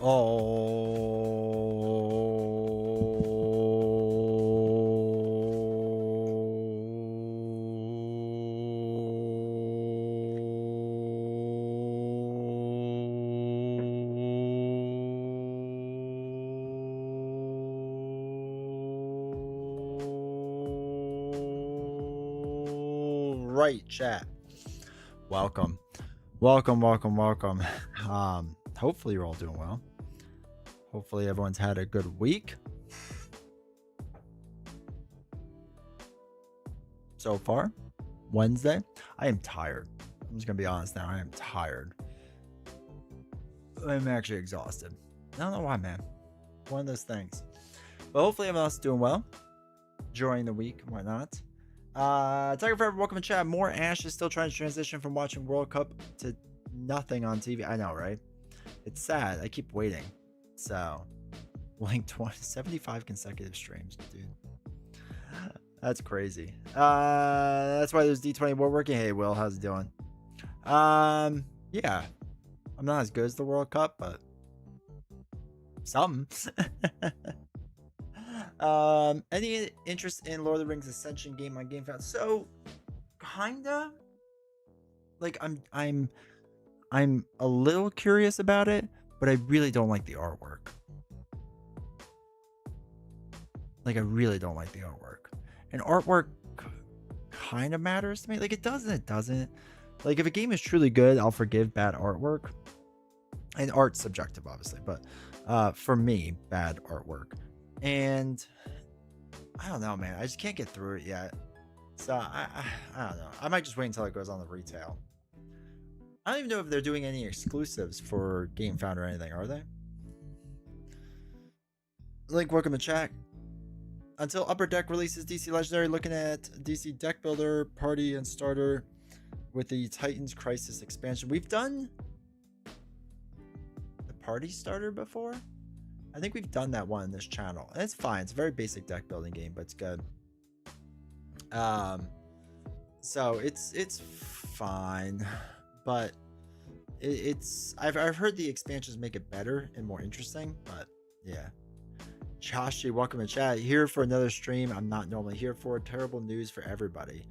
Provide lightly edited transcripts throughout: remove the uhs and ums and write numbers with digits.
Right, chat. Welcome. Hopefully you're all doing well. Hopefully everyone's had a good week so far. Wednesday. I am tired. I'm just gonna be honest now. I am tired. I'm actually exhausted. I don't know why, man. One of those things. But hopefully everyone else is doing well during the week and whatnot. Tiger Forever, welcome to chat. More Ash is still trying to transition from watching World Cup to nothing on TV. I know, right? It's sad. I keep waiting. So, like 75 consecutive streams, dude. That's crazy. That's why there's D20 World working. Hey, Will, how's it doing? Yeah. I'm not as good as the World Cup, but something. Any interest in Lord of the Rings Ascension game on GameFound? So, kinda. Like, I'm a little curious about it, but I really don't like the artwork. Like, I really don't like the artwork. And artwork kind of matters to me. Like, it doesn't. Like, if a game is truly good, I'll forgive bad artwork. And art's subjective, obviously, but for me, bad artwork. And I don't know, man. I just can't get through it yet. So I don't know. I might just wait until it goes on the retail. I don't even know if they're doing any exclusives for GameFound or anything, are they? Link, welcome to chat. Until Upper Deck releases DC Legendary, looking at DC Deck Builder, Party, and Starter with the Titans Crisis expansion. We've done the Party Starter before. I think we've done that one in this channel, and it's fine. It's a very basic deck building game, but it's good. So it's fine, but I've heard the expansions make it better and more interesting. But yeah, Joshi, welcome to chat. Here for another stream I'm not normally here for. Terrible news for everybody.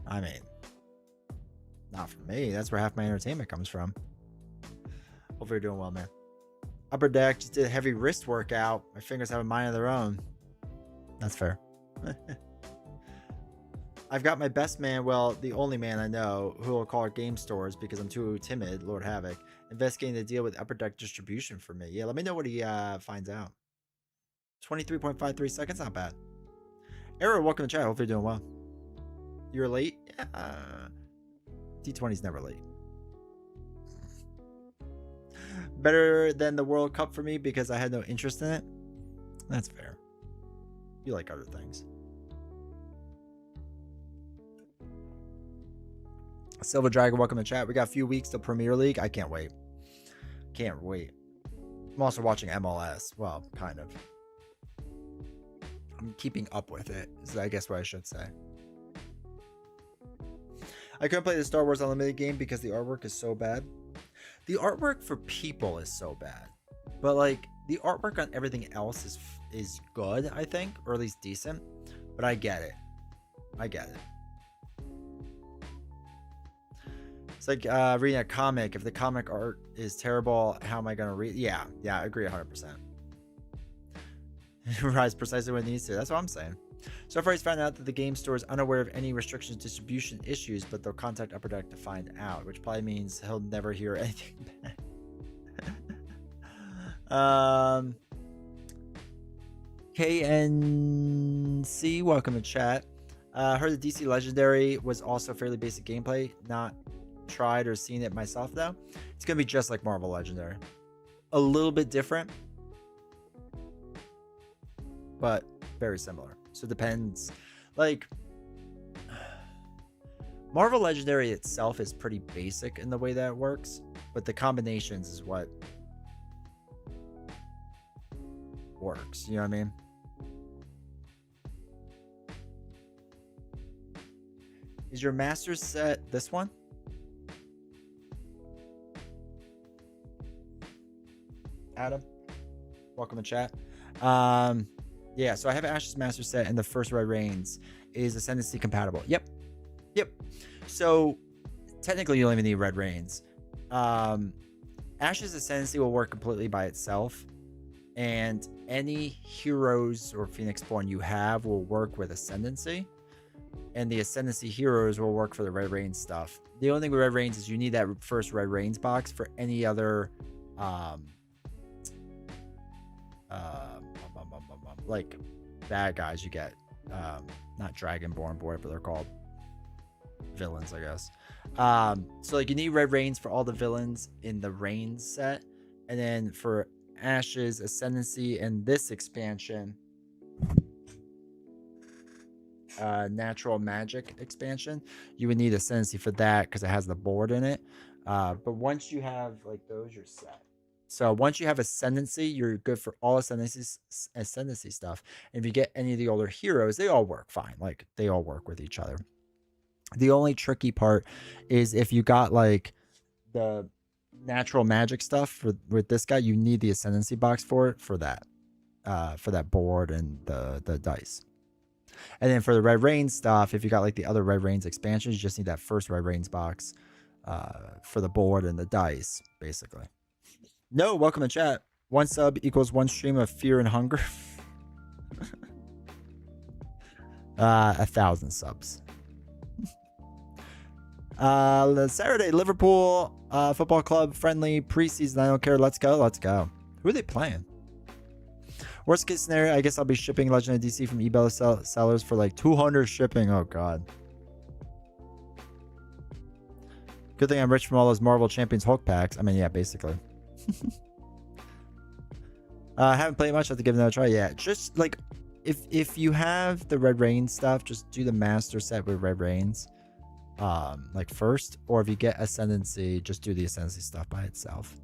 I mean, not for me. That's where half my entertainment comes from. Hope you're doing well, man. Upper Deck just did a heavy wrist workout. My fingers have a mind of their own. That's fair. I've got my best man, well, the only man I know, who will call it game stores because I'm too timid, Lord Havoc, investigating the deal with Upper Deck distribution for me. Yeah, let me know what he finds out. 23.53 seconds, not bad. Arrow, welcome to chat. Hope you're doing well. You're late? Yeah. D20's never late. Better than the World Cup for me because I had no interest in it. That's fair. You like other things. Silver Dragon, welcome to chat. We got a few weeks till Premier League. I can't wait. Can't wait. I'm also watching MLS. Well, kind of. I'm keeping up with it, is I guess what I should say. I couldn't play the Star Wars Unlimited game because the artwork is so bad. The artwork for people is so bad, but like the artwork on everything else is good, I think, or at least decent. But I get it. It's like reading a comic. If the comic art is terrible, how am I gonna read? Yeah, I agree 100%. Rise precisely when it needs to. That's what I'm saying. So far, he's found out that the game store is unaware of any restrictions distribution issues, but they'll contact Upper Deck to find out, which probably means he'll never hear anything back. KNC, welcome to chat. Heard the DC Legendary was also fairly basic gameplay. Not tried or seen it myself though. It's gonna be just like Marvel Legendary. A little bit different, but very similar. So it depends. Like, Marvel Legendary itself is pretty basic in the way that it works, but the combinations is what works. You know what I mean? Is your master set this one? Adam. Welcome to chat. Yeah, so I have Ash's Master Set, and the first Red Reigns is Ascendancy compatible. Yep. So technically, you don't even need Red Reigns. Ash's Ascendancy will work completely by itself, and any heroes or Phoenix Born you have will work with Ascendancy, and the Ascendancy heroes will work for the Red Reigns stuff. The only thing with Red Reigns is you need that first Red Reigns box. For any other like bad guys you get, not Dragonborn boy, but they're called villains, I guess. So like you need Red Reigns for all the villains in the Reigns set, and then for Ash's Ascendancy and this expansion, Natural Magic expansion, you would need Ascendancy for that because it has the board in it. But once you have like those, you're set. So once you have Ascendancy, you're good for all Ascendancy stuff. And if you get any of the older heroes, they all work fine. Like they all work with each other. The only tricky part is if you got like the Natural Magic stuff with this guy, you need the Ascendancy box for that board and the dice. And then for the Red Reigns stuff, if you got like the other Red Reigns expansions, you just need that first Red Reigns box for the board and the dice, basically. No, welcome to chat. 1 sub equals 1 stream of fear and hunger. 1,000 subs. Saturday, Liverpool Football Club friendly preseason. I don't care. Let's go. Who are they playing? Worst case scenario, I guess I'll be shipping Legend of DC from eBay sellers for like 200 shipping. Oh god. Good thing I'm rich from all those Marvel Champions Hulk packs. I mean, yeah, basically. Haven't played much. I have to give it another try. Yeah, just like if you have the Red Reigns stuff, just do the Master Set with Red Reigns. Like first, or if you get Ascendancy, just do the Ascendancy stuff by itself.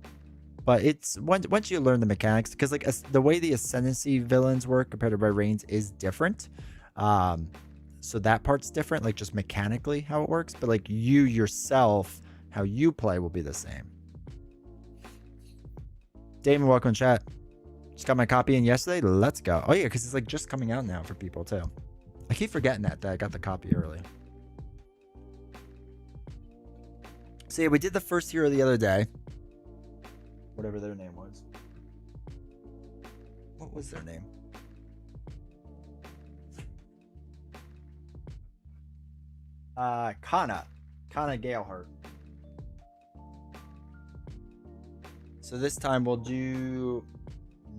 But it's once you learn the mechanics, because like the way the Ascendancy villains work compared to Red Reigns is different. So that part's different, like just mechanically how it works. But like you yourself, how you play will be the same. Damon, welcome to chat. Just got my copy in yesterday. Let's go. Oh yeah, because it's like just coming out now for people too. I keep forgetting that I got the copy early. So yeah, we did the first hero the other day. Whatever their name was. What was their name? Kana Galeheart. So this time we'll do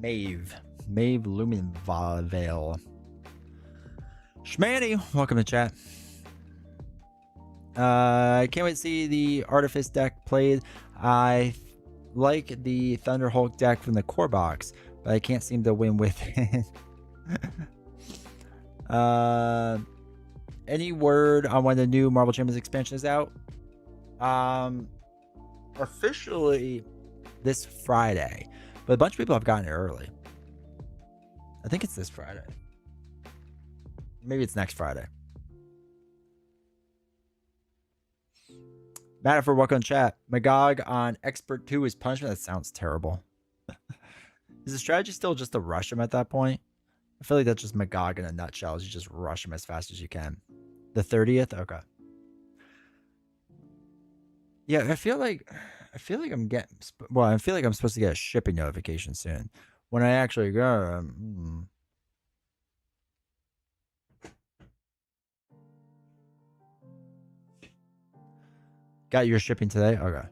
Maeve Lumenvale. Schmanny, welcome to chat. I can't wait to see the Artifice deck played. I like the Thunder Hulk deck from the core box, but I can't seem to win with it. Any word on when the new Marvel Champions expansion is out? Officially this Friday, but a bunch of people have gotten it early. I think it's this Friday. Maybe it's next Friday. Matt, for welcome to chat. Magog on Expert 2 is punishment. That sounds terrible. Is the strategy still just to rush him at that point? I feel like that's just Magog in a nutshell. You just rush him as fast as you can. The 30th? Okay. Yeah, I feel like I'm getting... Well, I feel like I'm supposed to get a shipping notification soon. When I actually go... Got your shipping today? Okay.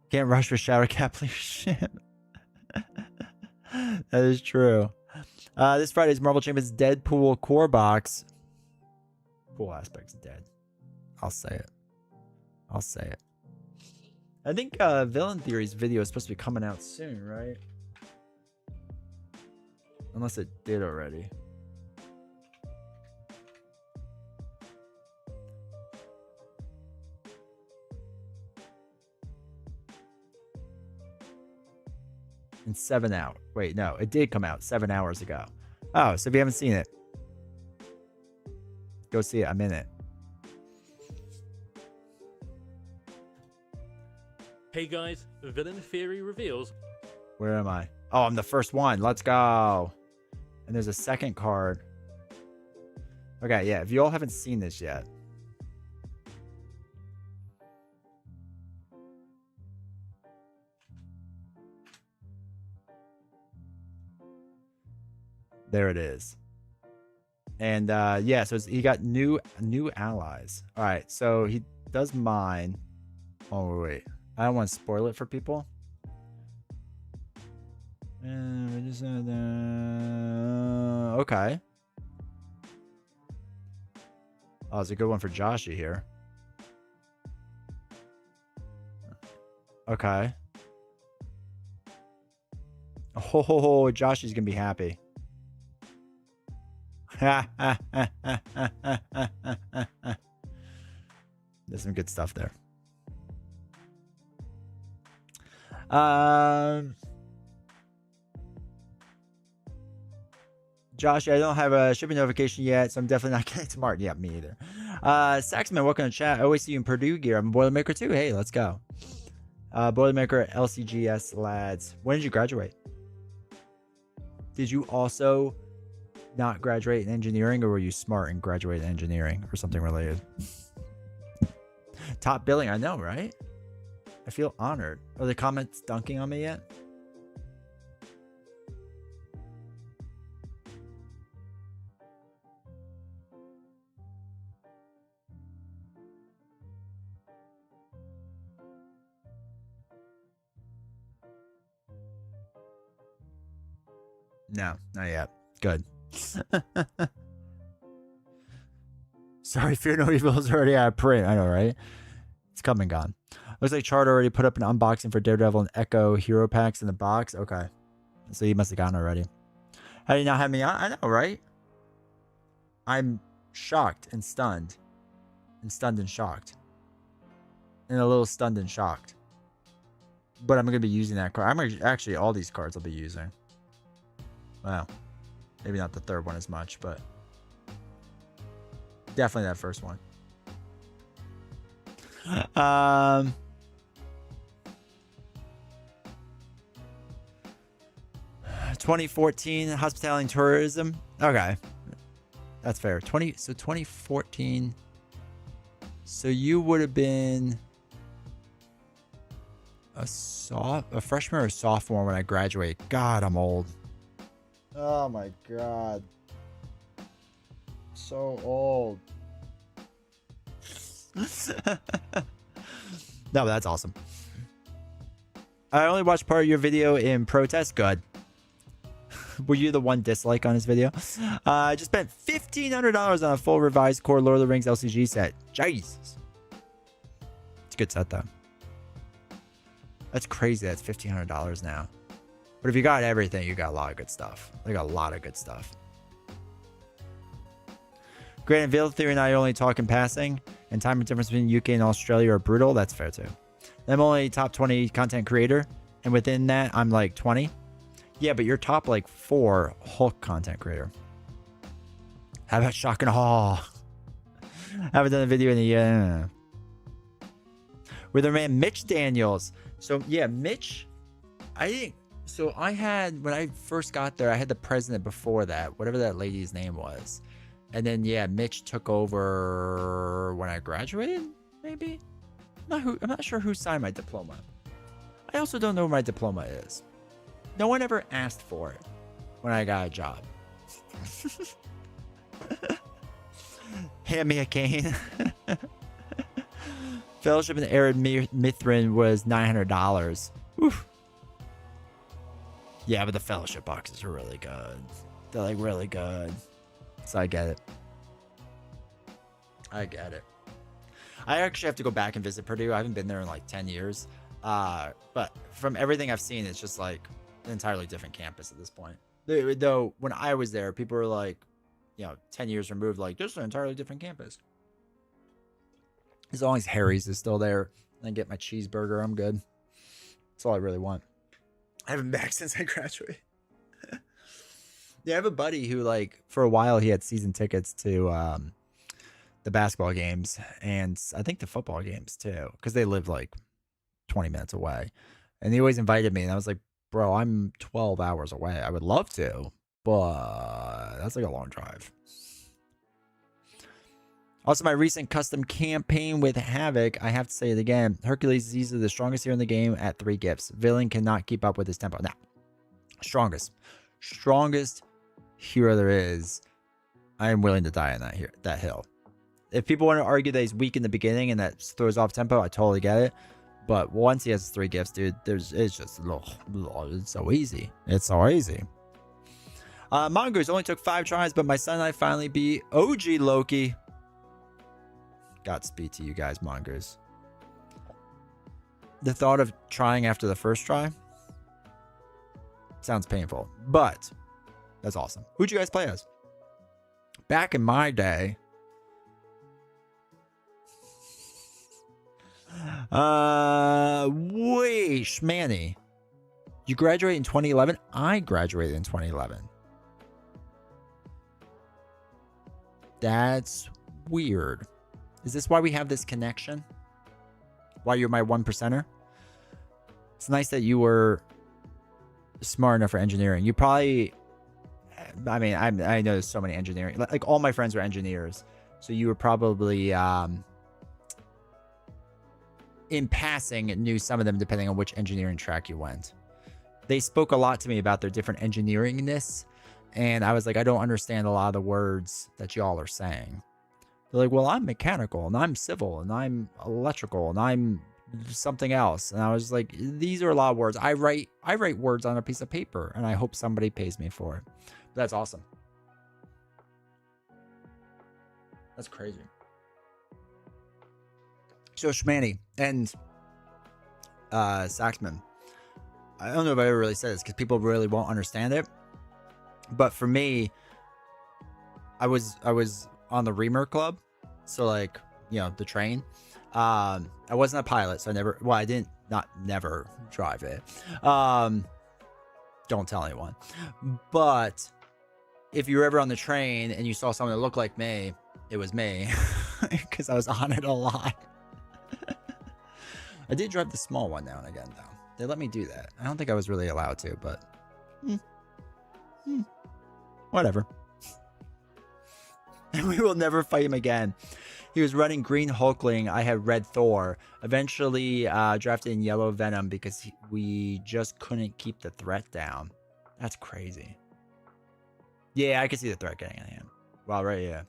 Can't rush with Shadowcat leadership. That is true. This Friday's Marvel Champions Deadpool core box. Cool aspects dead. I'll say it. I think Villain Theory's video is supposed to be coming out soon, right? Unless it did already. In 7 hours. Wait, no, it did come out 7 hours ago. Oh, so if you haven't seen it, go see it. I'm in it. Hey guys, Villain Theory reveals Where am I? Oh, I'm the first one. Let's go. And there's a second card. Okay, yeah. If you all haven't seen this yet. There it is. And yeah, so he got new allies. All right, so he does mine. Oh wait, I don't want to spoil it for people. And we just okay. Oh, it's a good one for Joshy here. Okay. Oh, Joshy's gonna be happy. There's some good stuff there. Josh, I don't have a shipping notification yet, so I'm definitely not getting to Martin. Yeah, me either. Saxman, welcome to chat. I always see you in Purdue gear. I'm a Boilermaker too. Hey, let's go. Boilermaker LCGS lads. When did you graduate? Did you also not graduate in engineering, or were you smart and graduate in engineering or something related? Top billing, I know, right? I feel honored. Are the comments dunking on me yet? No, not yet. Good. Sorry, Fear No Evil is already out of print. I know, right? It's come and gone. Looks like Chart already put up an unboxing for Daredevil and Echo hero packs in the box. Okay. So you must have gotten already. How do you not have me on? I know, right? I'm shocked and stunned. And stunned and shocked. And a little stunned and shocked. But I'm going to be using that card. I'm actually, all these cards I'll be using. Wow. Maybe not the third one as much, but definitely that first one. 2014 hospitality and tourism. Okay, that's fair. 2014. So you would have been a freshman or a sophomore when I graduate. God, I'm old. Oh my god. So old. No, that's awesome. I only watched part of your video in protest. Good. Were you the one dislike on his video? I just spent $1,500 on a full revised core Lord of the Rings LCG set. Jesus. It's a good set though. That's crazy. That's $1,500 now. But if you got everything, you got a lot of good stuff. Like a lot of good stuff. Granted, Veil Theory and I only talk in passing, and time difference between UK and Australia are brutal. That's fair too. I'm only top 20 content creator, and within that, I'm like 20. Yeah, but you're top like 4 Hulk content creator. How about Shock and Awe? Haven't done a video in a year. With our man Mitch Daniels. So yeah, Mitch, I think. So I had, when I first got there, I had the president before that, whatever that lady's name was. And then, yeah, Mitch took over when I graduated, maybe? I'm not sure who signed my diploma. I also don't know where my diploma is. No one ever asked for it when I got a job. Hand me a cane. Fellowship in Arid Mithrin was $900. Oof. Yeah, but the Fellowship boxes are really good. They're like really good. So I get it. I get it. I actually have to go back and visit Purdue. I haven't been there in like 10 years. But from everything I've seen, it's just like an entirely different campus at this point. Though when I was there, people were like, 10 years removed, like, this is an entirely different campus. As long as Harry's is still there and I get my cheeseburger, I'm good. That's all I really want. I haven't been back since I graduated. Yeah, I have a buddy who, like, for a while he had season tickets to the basketball games and I think the football games too, because they lived like 20 minutes away. And he always invited me, and I was like, Bro, I'm 12 hours away. I would love to, but that's like a long drive. Also, my recent custom campaign with Havoc, I have to say it again. Hercules is easily the strongest hero in the game at 3 gifts. Villain cannot keep up with his tempo. Now, strongest hero there is. I am willing to die on that hill. If people want to argue that he's weak in the beginning and that throws off tempo, I totally get it. But once he has 3 gifts, dude, it's just it's so easy. It's so easy. Mongoose only took 5 tries, but my son and I finally beat OG Loki. Godspeed to you guys, Mongoose. The thought of trying after the first try sounds painful, but that's awesome. Who'd you guys play as? Back in my day, wait, Schmanny. You graduated in 2011? I graduated in 2011. That's weird. Is this why we have this connection? Why you're my 1%er? It's nice that you were smart enough for engineering. You probably, I mean, I know there's so many engineering, like all my friends were engineers. So you were probably, in passing, knew some of them depending on which engineering track you went. They spoke a lot to me about their different engineeringness. And I was like, I don't understand a lot of the words that y'all are saying. They're like, well, I'm mechanical and I'm civil and I'm electrical and I'm something else. And I was like, these are a lot of words. I write words on a piece of paper and I hope somebody pays me for it. But that's awesome. That's crazy. So Schmanny and Saxman, I don't know if I ever really said this because people really won't understand it. But for me, I was on the Reamer Club, so like, you know, the train. I wasn't a pilot, so I didn't never drive it. Don't tell anyone. But if you were ever on the train and you saw someone that looked like me, it was me because I was on it a lot. I did drive the small one now and again, though. They let me do that. I don't think I was really allowed to, but whatever. And we will never fight him again. He was running Green Hulkling. I had Red Thor. Eventually drafted in Yellow Venom because we just couldn't keep the threat down. That's crazy. Yeah, I could see the threat getting in hand. Wow, right, yeah.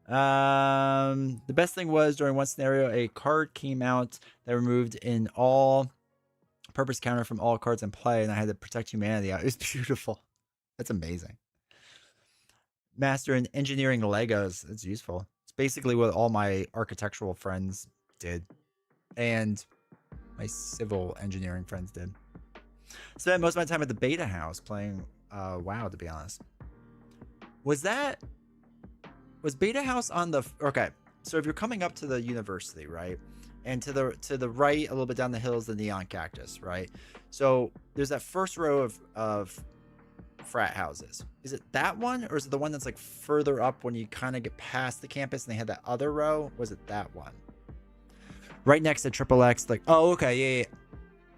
The best thing was during one scenario, a card came out that removed an all-purpose counter from all cards in play, and I had to protect humanity. It was beautiful. That's amazing. Master in engineering Legos. It's useful. It's basically what all my architectural friends did, and my civil engineering friends did. Spent most of my time at the beta house playing WoW, to be honest. Was beta house on the okay? So if you're coming up to the university, right, and to the right a little bit down the hill is the neon cactus, right? So there's that first row of frat houses. Is it that one, or is it the one that's like further up when you kind of get past the campus and they had that other row? Was it that one? Right next to Triple X, like, oh, okay,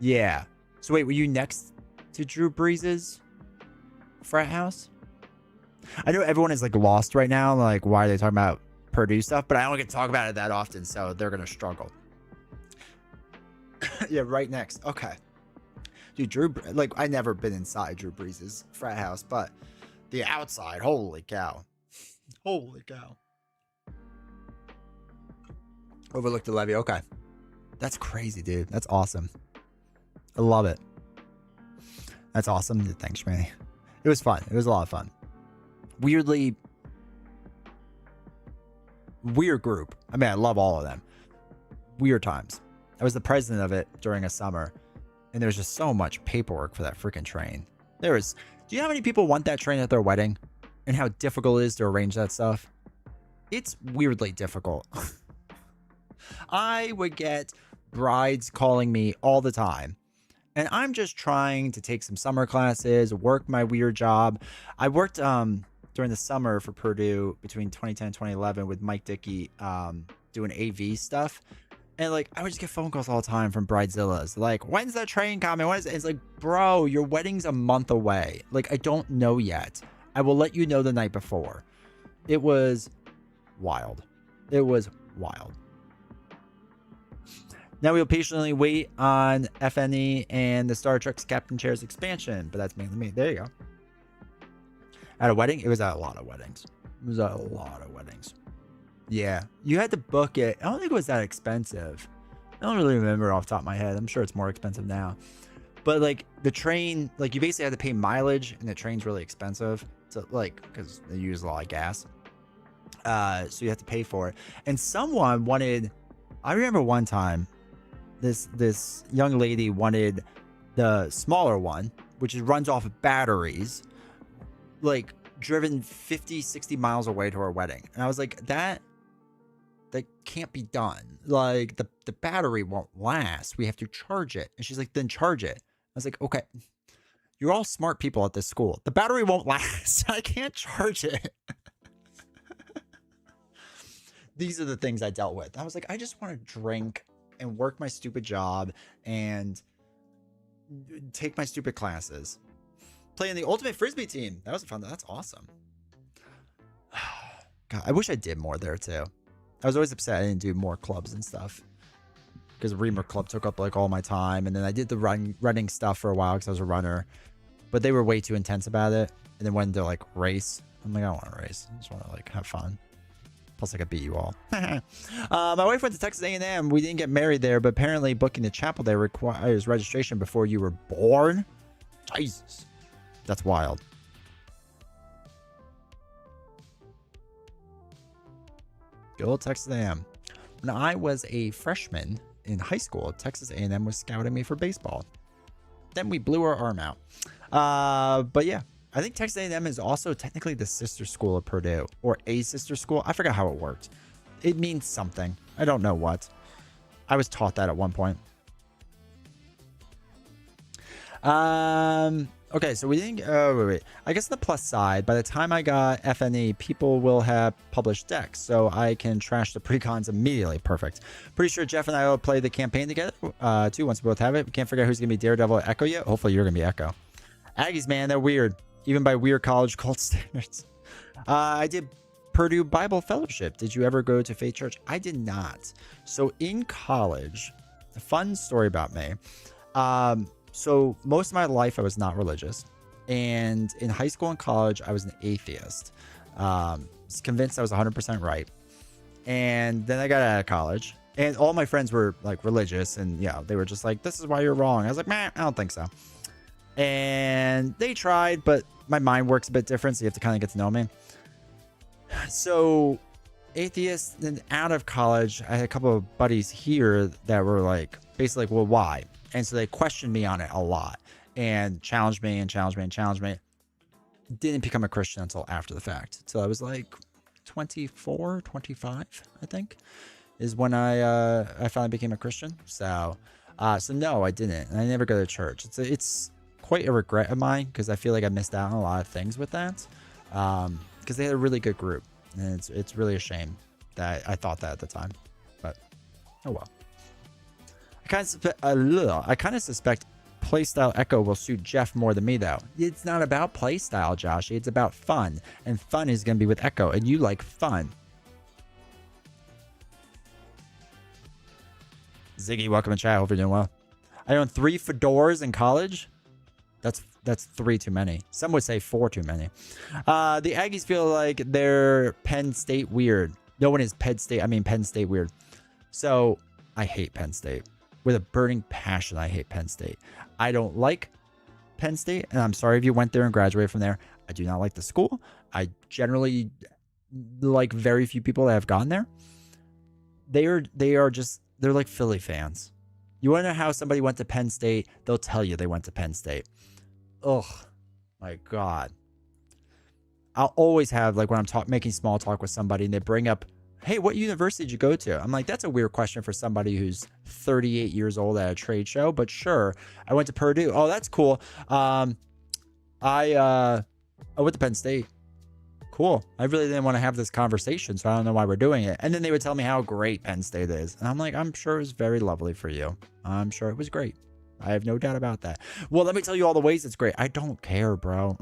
yeah. So wait, were you next to Drew Breeze's frat house? I know everyone is like lost right now, like why are they talking about Purdue stuff, but I don't get to talk about it that often, so they're gonna struggle. Yeah, right next. Okay. Dude, Drew, like, I never been inside Drew Breeze's frat house, but the outside, holy cow. Holy cow. Overlooked the levee. Okay. That's crazy, dude. That's awesome. I love it. That's awesome. Thanks, Manny. It was fun. It was a lot of fun. Weirdly weird group. I mean, I love all of them. Weird times. I was the president of it during a summer. And there's just so much paperwork for that freaking train. Do you know how many people want that train at their wedding? And how difficult it is to arrange that stuff? It's weirdly difficult. I would get brides calling me all the time. And I'm just trying to take some summer classes, work my weird job. I worked during the summer for Purdue between 2010 and 2011 with Mike Dickey doing AV stuff. And like, I would just get phone calls all the time from bridezillas. Like, when's that train coming? When is it? It's like, bro, your wedding's a month away. Like, I don't know yet. I will let you know the night before. It was wild. It was wild. Now we'll patiently wait on FNE and the Star Trek's Captain Chair's expansion, but that's mainly me. There you go. At a wedding? It was at a lot of weddings. It was at a lot of weddings. Yeah, you had to book it. I don't think it was that expensive. I don't really remember off the top of my head. I'm sure it's more expensive now. But like the train, like you basically had to pay mileage, and the train's really expensive. So like, because they use a lot of gas. So you have to pay for it. And someone wanted, I remember one time, this young lady wanted the smaller one, which runs off of batteries, like driven 50, 60 miles away to her wedding. And I was like, that can't be done. Like the battery won't last. We have to charge it. And she's like, then charge it. I was like, okay, you're all smart people at this school. The battery won't last. I can't charge it. These are the things I dealt with. I was like, I just want to drink and work my stupid job and take my stupid classes. Playing the ultimate frisbee team. That was fun. That's awesome. God, I wish I did more there too. I was always upset I didn't do more clubs and stuff, because Reamer Club took up like all my time, and then I did the running stuff for a while because I was a runner, but they were way too intense about it. And then when they're like race, I'm like, I don't want to race. I just want to like have fun. Plus, I could beat you all. My wife went to Texas A&M. We didn't get married there, but apparently booking the chapel there requires registration before you were born. Jesus, that's wild. Good old Texas A&M. When I was a freshman in high school, Texas A&M was scouting me for baseball. Then we blew our arm out. But yeah, I think Texas A&M is also technically the sister school of Purdue, or a sister school. I forgot how it worked. It means something. I don't know what. I was taught that at one point. Okay, so we didn't. Oh, wait. I guess the plus side, by the time I got FNE, people will have published decks, so I can trash the precons immediately. Perfect. Pretty sure Jeff and I will play the campaign together, too, once we both have it. We can't figure out who's going to be Daredevil or Echo yet. Hopefully, you're going to be Echo. Aggies, man, they're weird. Even by weird college cult standards. I did Purdue Bible Fellowship. Did you ever go to Faith Church? I did not. So in college, a fun story about me. So most of my life, I was not religious. And in high school and college, I was an atheist. Was convinced I was 100% right. And then I got out of college. And all my friends were like religious. And yeah, they were just like, this is why you're wrong. I was like, man, I don't think so. And they tried, but my mind works a bit different. So you have to kind of get to know me. So atheist, then out of college, I had a couple of buddies here that were like, basically like, well, why? And so they questioned me on it a lot and challenged me and challenged me and challenged me. Didn't become a Christian until after the fact. So I was like 24, 25, I think, is when I finally became a Christian. So no, I didn't. And I never go to church. It's quite a regret of mine, because I feel like I missed out on a lot of things with that. Because they had a really good group. And it's really a shame that I thought that at the time. But oh well. I kind of suspect playstyle Echo will suit Jeff more than me, though. It's not about playstyle, Josh. It's about fun. And fun is going to be with Echo. And you like fun. Ziggy, welcome to chat. Hope you're doing well. I owned 3 fedoras in college. That's 3 too many. Some would say 4 too many. The Aggies feel like they're Penn State weird. No one is Penn State weird. So I hate Penn State. With a burning passion, I hate Penn State. I don't like Penn State, and I'm sorry if you went there and graduated from there. I do not like the school. I generally like very few people that have gone there. They're like Philly fans. You want to know how somebody went to Penn State? They'll tell you they went to Penn State. Ugh, my God. I'll always have, like, when I'm making small talk with somebody and they bring up, hey, what university did you go to? I'm like, that's a weird question for somebody who's 38 years old at a trade show, but sure. I went to Purdue. Oh, that's cool. I went to Penn State. cool. I really didn't want to have this conversation, so I don't know why we're doing it. And then they would tell me how great Penn State is. And I'm like, I'm sure it was very lovely for you. I'm sure it was great. I have no doubt about that. Well, let me tell you all the ways it's great. I don't care, bro.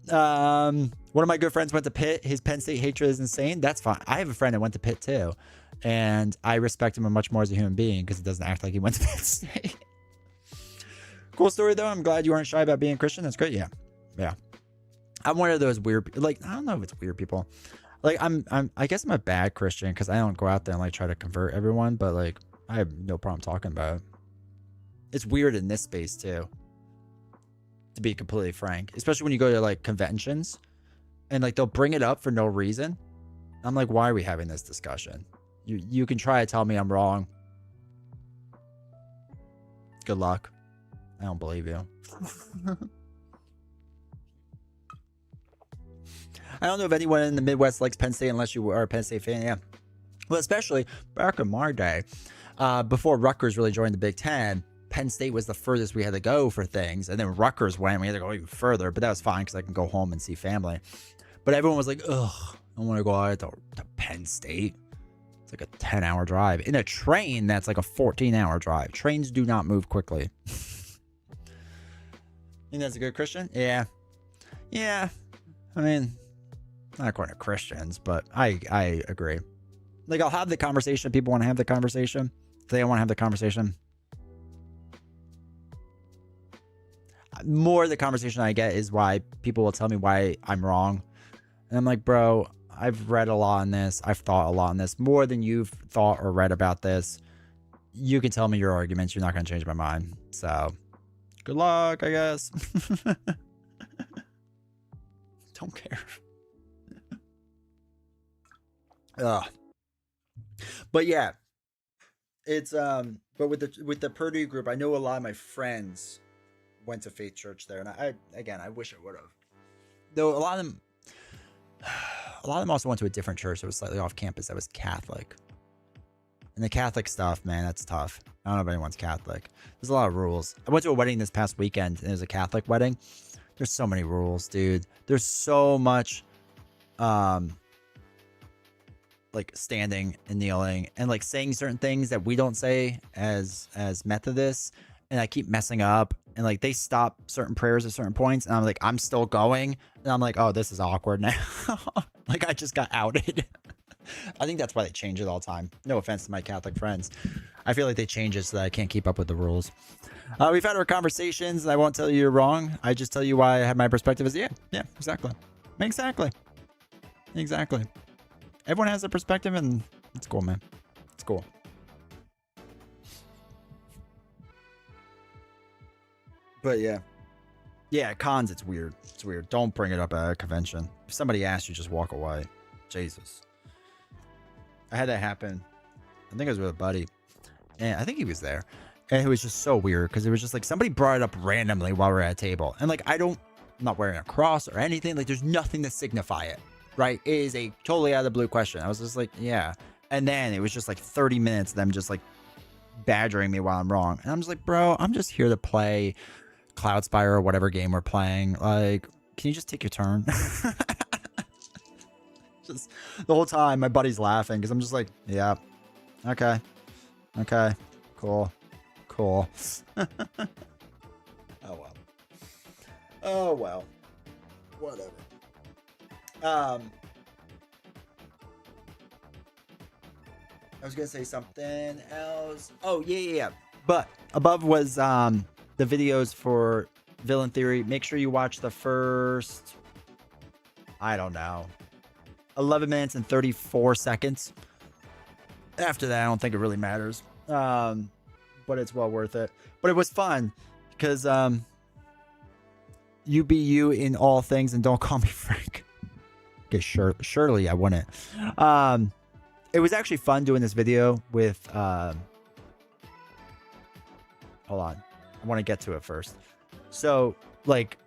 One of my good friends went to Pitt. His Penn State hatred is insane. That's fine. I have a friend that went to Pitt too. And I respect him much more as a human being because he doesn't act like he went to Penn State. Cool story though. I'm glad you weren't shy about being Christian. That's great. Yeah. Yeah. I'm one of those weird, like, I don't know if it's weird people. Like I guess I'm a bad Christian because I don't go out there and like try to convert everyone, but like I have no problem talking about it. It's weird in this space too, to be completely frank, especially when you go to like conventions and like they'll bring it up for no reason. I'm like, why are we having this discussion? You can try to tell me I'm wrong. Good luck. I don't believe you. I don't know if anyone in the Midwest likes Penn State unless you are a Penn State fan. Yeah. Well, especially back in my day, before Rutgers really joined the Big Ten, Penn State was the furthest we had to go for things. And then Rutgers went, we had to go even further, but that was fine because I can go home and see family. But everyone was like, ugh, I want to go out to Penn State. It's like a 10-hour drive. In a train, that's like a 14-hour drive. Trains do not move quickly. Think that's a good Christian? Yeah. Yeah. I mean, not according to Christians, but I agree. Like, I'll have the conversation. People want to have the conversation. If they don't want to have the conversation. More of the conversation I get is why people will tell me why I'm wrong. And I'm like, bro, I've read a lot on this. I've thought a lot on this. More than you've thought or read about this. You can tell me your arguments. You're not going to change my mind. So, good luck, I guess. Don't care. But yeah, it's but with the Purdue group, I know a lot of my friends went to Faith Church there, and I wish I would have. Though a lot of them also went to a different church that was slightly off campus that was Catholic. And the Catholic stuff, man, that's tough. I don't know if anyone's Catholic. There's a lot of rules. I went to a wedding this past weekend, and it was a Catholic wedding. There's so many rules, dude. There's so much like standing and kneeling and like saying certain things that we don't say as Methodists, and I keep messing up, and like they stop certain prayers at certain points, and I'm like, I'm still going, and I'm like, oh, this is awkward now. Like I just got outed. I think that's why they change it all the time. No offense to my Catholic friends. I feel like they change it so that I can't keep up with the rules. We've had our conversations, and I won't tell you you're wrong. I just tell you why I have my perspective is, yeah, exactly. Everyone has a perspective, and it's cool, man. It's cool. But yeah, cons, it's weird. It's weird. Don't bring it up at a convention. If somebody asks you, just walk away. Jesus. I had that happen. I think it was with a buddy, and I think he was there, and it was just so weird because it was just like somebody brought it up randomly while we are at a table, and like I'm not wearing a cross or anything. Like there's nothing to signify it, right? It is a totally out of the blue question. I was just like, yeah, and then it was just like 30 minutes of them just like badgering me while I'm wrong, and I'm just like, bro, I'm just here to play Cloud Spire or whatever game we're playing. Like, can you just take your turn? Just the whole time my buddy's laughing because I'm just like, yeah, okay, cool. Oh well, whatever. I was gonna say something else. Oh yeah. But above was the videos for Villain Theory. Make sure you watch the first, I don't know, 11 minutes and 34 seconds. After that, I don't think it really matters. But it's well worth it. But it was fun because you be you in all things and don't call me Frank. Okay, surely I wouldn't. It was actually fun doing this video with hold on. I want to get to it first. So, like,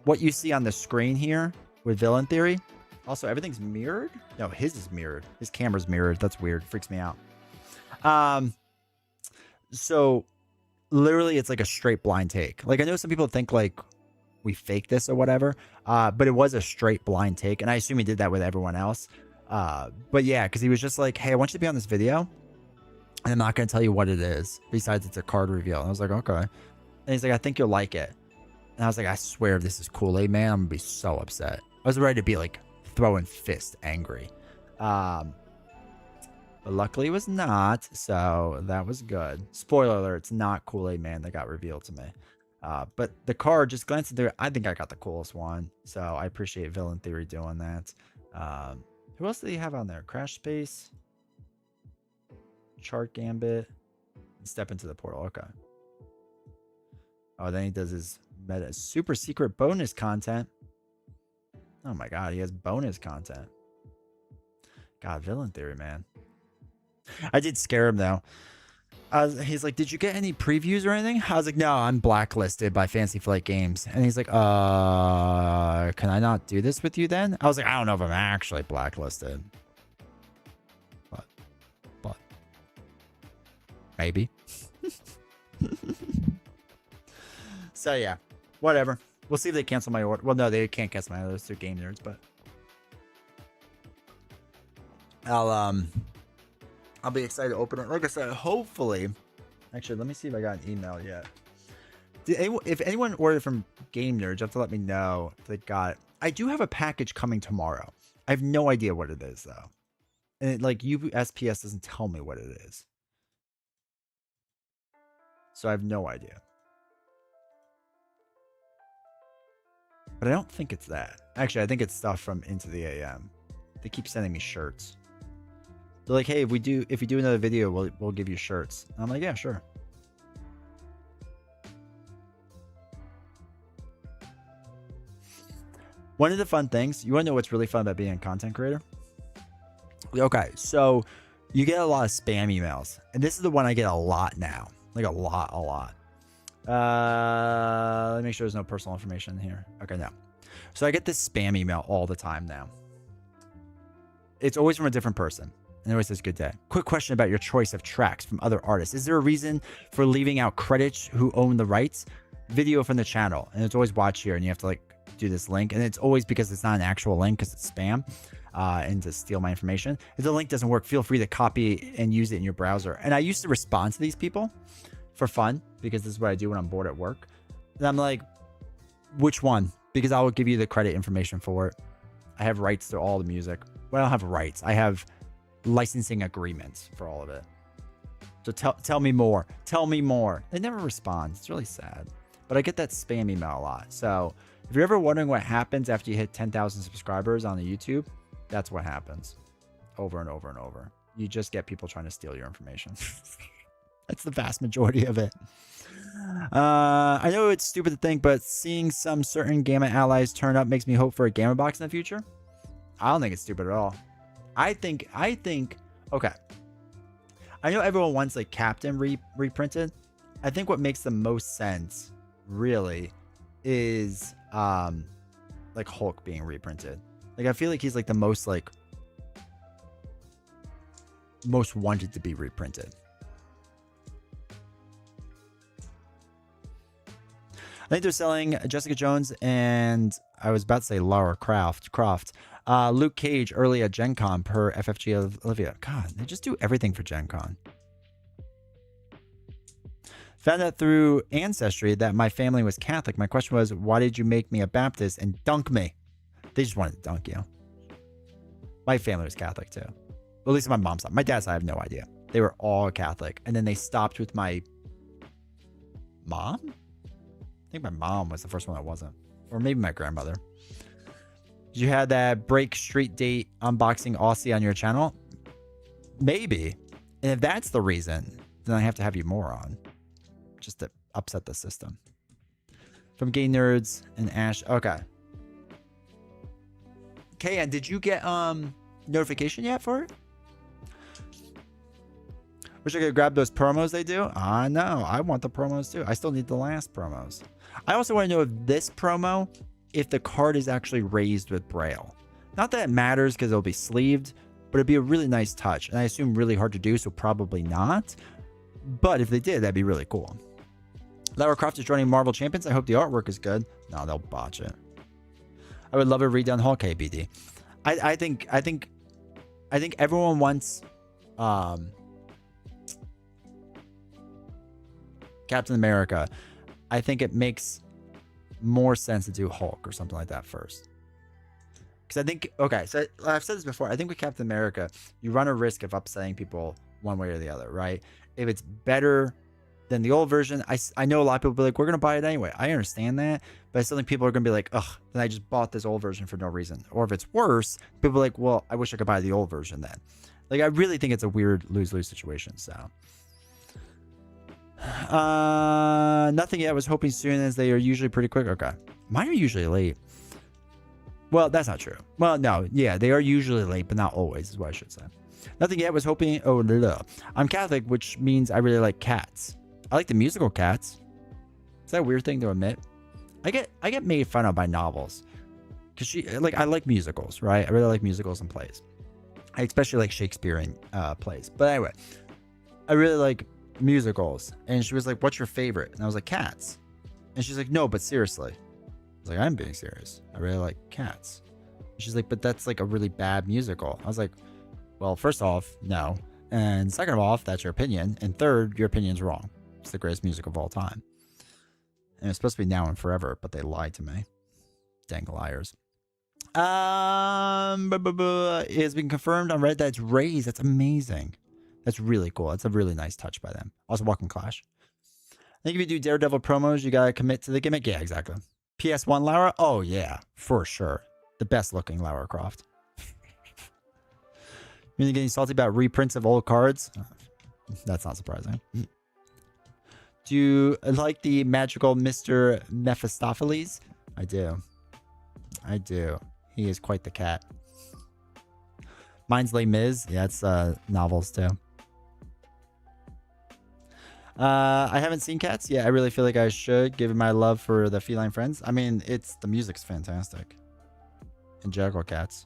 what you see on the screen here with Villain Theory. Also, everything's mirrored? No, his is mirrored. His camera's mirrored. That's weird. Freaks me out. So, literally, it's like a straight blind take. Like, I know some people think, like, we faked this or whatever. But it was a straight blind take, and I assume he did that with everyone else. But yeah, because he was just like, hey, I want you to be on this video, and I'm not going to tell you what it is, besides it's a card reveal. And I was like, okay. And he's like, I think you'll like it. And I was like, I swear if this is Kool-Aid, man, I'm going to be so upset. I was ready to be like throwing fist angry. But luckily it was not, so that was good. Spoiler alert, it's not Kool-Aid Man that got revealed to me. But the card, just glancing through it, I think I got the coolest one. So I appreciate Villain Theory doing that. Who else did he have on there? Crash Space, Chart Gambit, and Step into the Portal. Okay. Oh, then he does his meta super secret bonus content. Oh my god, he has bonus content. God, Villain Theory, man. I did scare him though. He's like, did you get any previews or anything? I was like, no, I'm blacklisted by Fantasy Flight Games. And he's like, can I not do this with you then? I was like, I don't know if I'm actually blacklisted. But maybe. So yeah, whatever. We'll see if they cancel my order. Well, no, they can't cancel my order. They're game nerds, but I'll be excited to open it. Like I said, hopefully. Actually, let me see if I got an email yet. If anyone ordered from Game Nerds, you have to let me know if they got it. I do have a package coming tomorrow. I have no idea what it is, though. And like USPS doesn't tell me what it is. So I have no idea. But I don't think it's that. Actually, I think it's stuff from Into the AM. They keep sending me shirts. They're like, hey, if you do another video, we'll give you shirts. And I'm like, yeah, sure. One of the fun things, you want to know what's really fun about being a content creator? Okay, so you get a lot of spam emails. And this is the one I get a lot now. Like a lot. Let me make sure there's no personal information here. Okay, no. So I get this spam email all the time now. It's always from a different person. And it always says, good day. Quick question about your choice of tracks from other artists. Is there a reason for leaving out credits who own the rights? Video from the channel. And it's always watch here. And you have to like do this link. And it's always because it's not an actual link because it's spam. And to steal my information. If the link doesn't work, feel free to copy and use it in your browser. And I used to respond to these people for fun because this is what I do when I'm bored at work. And I'm like, which one? Because I will give you the credit information for it. I have rights to all the music. Well, I don't have rights. I have licensing agreements for all of it. So tell me more. Tell me more. They never respond. It's really sad. But I get that spam email a lot. So if you're ever wondering what happens after you hit 10,000 subscribers on the YouTube, that's what happens over and over and over. You just get people trying to steal your information. That's the vast majority of it. I know it's stupid to think, but seeing some certain Gamma allies turn up makes me hope for a Gamma box in the future. I don't think it's stupid at all. I think, okay. I know everyone wants like Captain reprinted. I think what makes the most sense, really, is like Hulk being reprinted. Like I feel like he's like the most wanted to be reprinted. I think they're selling Jessica Jones and I was about to say Lara Croft. Luke Cage early at Gen Con per FFG Olivia. God, they just do everything for Gen Con. Found out through Ancestry that my family was Catholic. My question was, why did you make me a Baptist and dunk me? They just wanted to dunk you. My family was Catholic too. Well, at least my mom's side. My dad's side, I have no idea. They were all Catholic. And then they stopped with my mom? I think my mom was the first one that wasn't. Or maybe my grandmother. Did you have that Break Street Date unboxing Aussie on your channel? Maybe. And if that's the reason, then I have to have you more on. Just to upset the system. From Gay Nerds and Ash. Okay. Okay, and did you get notification yet for it? Wish I could grab those promos they do. I know. I want the promos too. I still need the last promos. I also want to know if this promo, if the card is actually raised with Braille. Not that it matters because it'll be sleeved, but it'd be a really nice touch. And I assume really hard to do, so probably not. But if they did, that'd be really cool. Lara Croft is joining Marvel Champions. I hope the artwork is good. No, they'll botch it. I would love a redone Hulk KBD. I think everyone wants Captain America. I think it makes more sense to do Hulk or something like that first. Because I think, okay, so I've said this before. I think with Captain America, you run a risk of upsetting people one way or the other, right? If it's better than the old version, I know a lot of people be like, we're going to buy it anyway. I understand that, but I still think people are going to be like, ugh, then I just bought this old version for no reason. Or if it's worse, people are like, well, I wish I could buy the old version then. Like, I really think it's a weird lose-lose situation, so. Nothing yet. I was hoping soon, as they are usually pretty quick. Okay. Mine are usually late. Well, that's not true. Well, no. Yeah, they are usually late, but not always, is what I should say. Nothing yet. Was hoping. Oh, no. I'm Catholic, which means I really like Cats. I like the musical Cats. Is that a weird thing to admit? I get made fun of by novels. Because I like musicals, right? I really like musicals and plays. I especially like Shakespearean plays. But anyway, I really like musicals. And she was like, what's your favorite? And I was like, Cats. And she's like, no, but seriously. I was like, I'm being serious. I really like Cats. And she's like, but that's like a really bad musical. I was like, well, first off, no. And second of all, if that's your opinion. And third, your opinion's wrong. It's the greatest music of all time. And it's supposed to be Now and Forever, but they lied to me. Dang liars. It has been confirmed on Reddit that it's raised. That's amazing. That's really cool. That's a really nice touch by them. Also, Walking Clash. I think if you do Daredevil promos, you gotta commit to the gimmick. Yeah, exactly. PS1 Lara? Oh, yeah, for sure. The best looking Lara Croft. Really getting salty about reprints of old cards? That's not surprising. Do you like the magical Mr. Mephistopheles? I do. I do. He is quite the cat. Mine's Les Mis. Yeah, it's novels too. I haven't seen Cats. Yeah, I really feel like I should, given my love for the feline friends. I mean, the music's fantastic. And Jaguar Cats.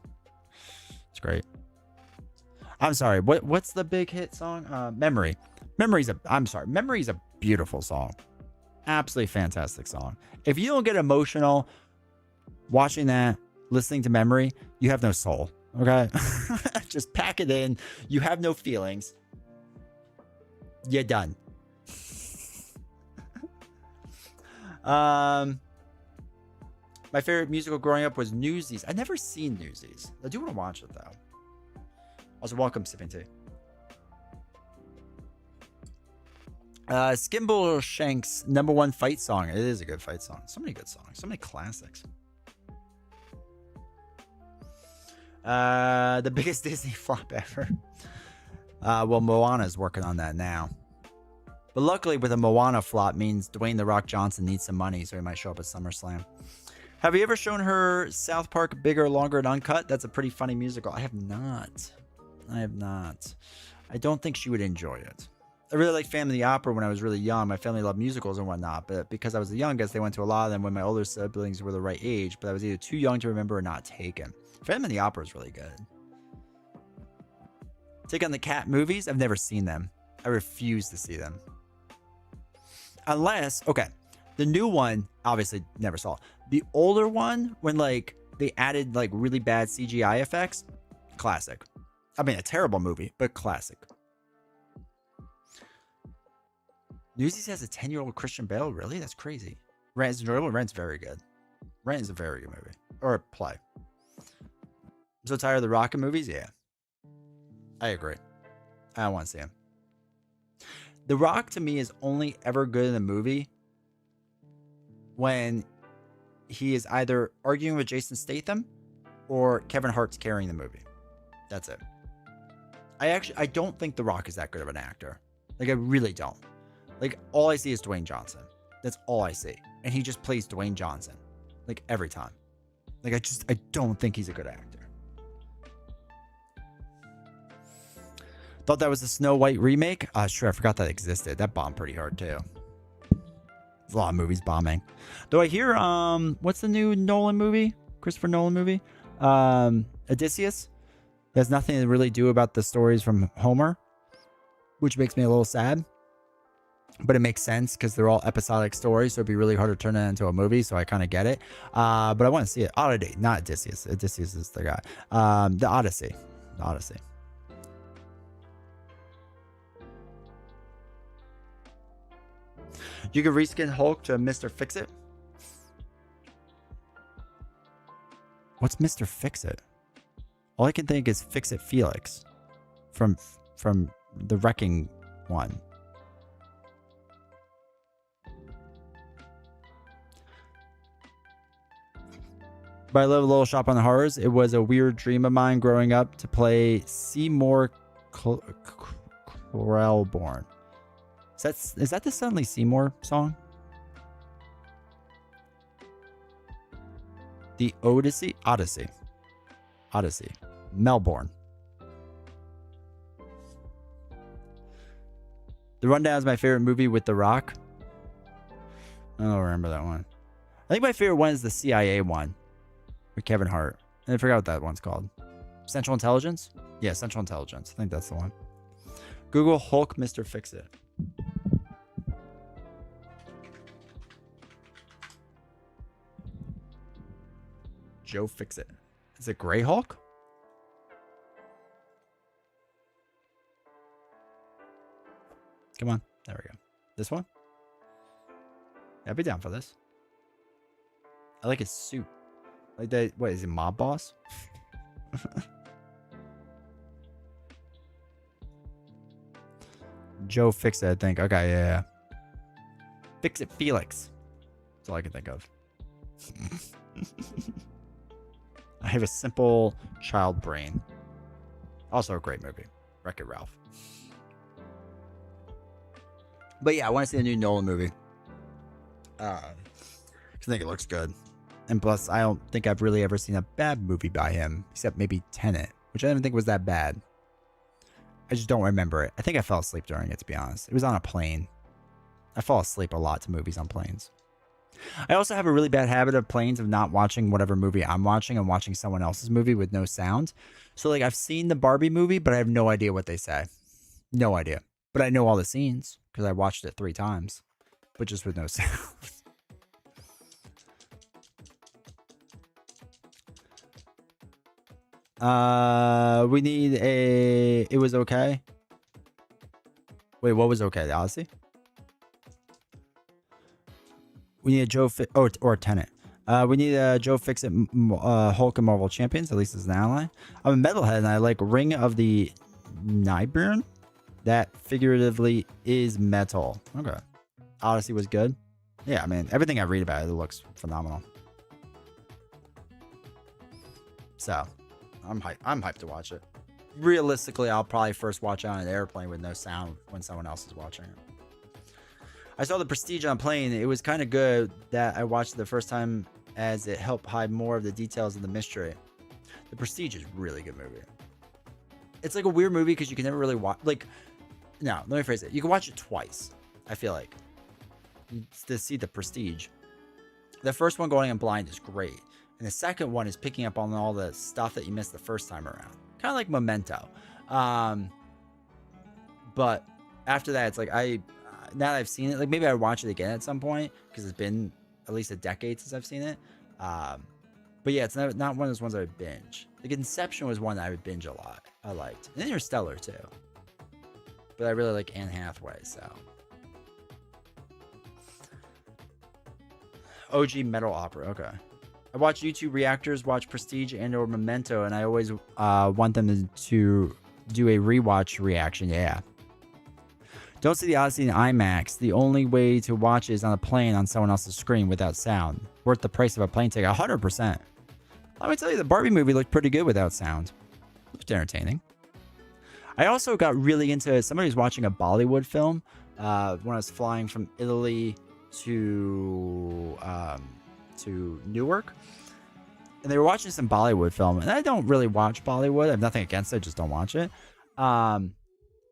It's great. I'm sorry. What's the big hit song? Memory. Memory's a beautiful song. Absolutely fantastic song. If you don't get emotional watching that, listening to Memory, you have no soul. Okay? Just pack it in. You have no feelings. You're done. My favorite musical growing up was Newsies. I've never seen Newsies. I do want to watch it though. Also, welcome, Sipping Tea. Skimble Shank's #1 fight song. It is a good fight song. So many good songs. So many classics. The biggest Disney flop ever. Well, Moana's working on that now. But luckily, with a Moana flop means Dwayne "The Rock" Johnson needs some money, so he might show up at SummerSlam. Have you ever shown her South Park Bigger, Longer, and Uncut? That's a pretty funny musical. I have not. I don't think she would enjoy it. I really liked Phantom of the Opera when I was really young. My family loved musicals and whatnot, but because I was the youngest, they went to a lot of them when my older siblings were the right age, but I was either too young to remember or not taken. Phantom of the Opera is really good. Take on the Cat movies? I've never seen them. I refuse to see them. Unless, okay, the new one, obviously never saw. The older one, when like they added like really bad CGI effects, classic. I mean, a terrible movie, but classic. Newsies has a 10-year-old Christian Bale? Really? That's crazy. Rent is enjoyable. Rent's very good. Rent is a very good movie. Or a play. I'm so tired of the Rocket movies? Yeah. I agree. I don't want to see him. The Rock, to me, is only ever good in a movie when he is either arguing with Jason Statham or Kevin Hart's carrying the movie. That's it. I don't think The Rock is that good of an actor. Like, I really don't. Like, all I see is Dwayne Johnson. That's all I see. And he just plays Dwayne Johnson. Like, every time. Like, I don't think he's a good actor. Thought that was a Snow White remake? Sure, I forgot that existed. That bombed pretty hard, too. There's a lot of movies bombing. Though I hear, what's the new Nolan movie? Christopher Nolan movie? Odysseus? It has nothing to really do about the stories from Homer, which makes me a little sad. but it makes sense because they're all episodic stories, so it'd be really hard to turn it into a movie. So I kind of get it. But I want to see it. Odyssey, not Odysseus. Odysseus is the guy. The Odyssey. The Odyssey. You can reskin Hulk to Mr. Fix-It. What's Mr. Fix-It? All I can think is Fix-It Felix from the Wrecking one. But I love Little Shop on the Horrors. It was a weird dream of mine growing up to play Seymour Krelborn. Is that the Suddenly Seymour song? The Odyssey? Odyssey. Melbourne. The Rundown is my favorite movie with The Rock. I don't remember that one. I think my favorite one is the CIA one with Kevin Hart. And I forgot what that one's called. Central Intelligence? Yeah, Central Intelligence. I think that's the one. Google Hulk Mr. Fix-It. Joe Fix-It. Is it Gray Hulk? Come on. There we go. This one? Yeah, I'd be down for this. I like his suit. Like that. What is he, mob boss? Joe Fix-It, I think. Okay, yeah. Fix-It Felix. That's all I can think of. I have a simple child brain. Also a great movie. Wreck-It Ralph. But yeah, I want to see the new Nolan movie. I think it looks good. And plus, I don't think I've really ever seen a bad movie by him, except maybe Tenet, which I didn't think was that bad. I just don't remember it. I think I fell asleep during it, to be honest. It was on a plane. I fall asleep a lot to movies on planes. I also have a really bad habit of planes of not watching whatever movie I'm watching and watching someone else's movie with no sound. So like I've seen the Barbie movie, but I have no idea what they say. No idea. But I know all the scenes because I watched it 3 times, but just with no sound. We need a... It was okay. Wait, what was okay? The Odyssey? We need a Joe or Tenet. We need a Joe Fix-It Hulk and Marvel Champions. At least as an ally. I'm a metalhead and I like Ring of the Nibelung. That figuratively is metal. Okay. Odyssey was good. Yeah, I mean, everything I read about it looks phenomenal. So, I'm hyped to watch it. Realistically, I'll probably first watch it on an airplane with no sound when someone else is watching it. I saw The Prestige on a plane. It was kind of good that I watched it the first time as it helped hide more of the details of the mystery. The Prestige is a really good movie. It's like a weird movie because you can never really watch... Like, no, let me phrase it. You can watch it twice, I feel like, to see The Prestige. The first one going in blind is great. And the second one is picking up on all the stuff that you missed the first time around. Kind of like Memento. But after that, it's like now that I've seen it, like maybe I'd watch it again at some point because it's been at least a decade since I've seen it. But yeah, it's not one of those ones I would binge. Like Inception was one that I would binge a lot. I liked. And Interstellar too. But I really like Anne Hathaway, so. OG metal opera, okay. I watch YouTube reactors, watch Prestige and or Memento, and I always want them to do a rewatch reaction. Yeah. Don't see the Odyssey in IMAX. The only way to watch it is on a plane on someone else's screen without sound. Worth the price of a plane ticket. 100%. Let me tell you, the Barbie movie looked pretty good without sound. Looked entertaining. I also got really into somebody was watching a Bollywood film when I was flying from Italy to Newark, and they were watching some Bollywood film. And I don't really watch Bollywood. I have nothing against it, just don't watch it. And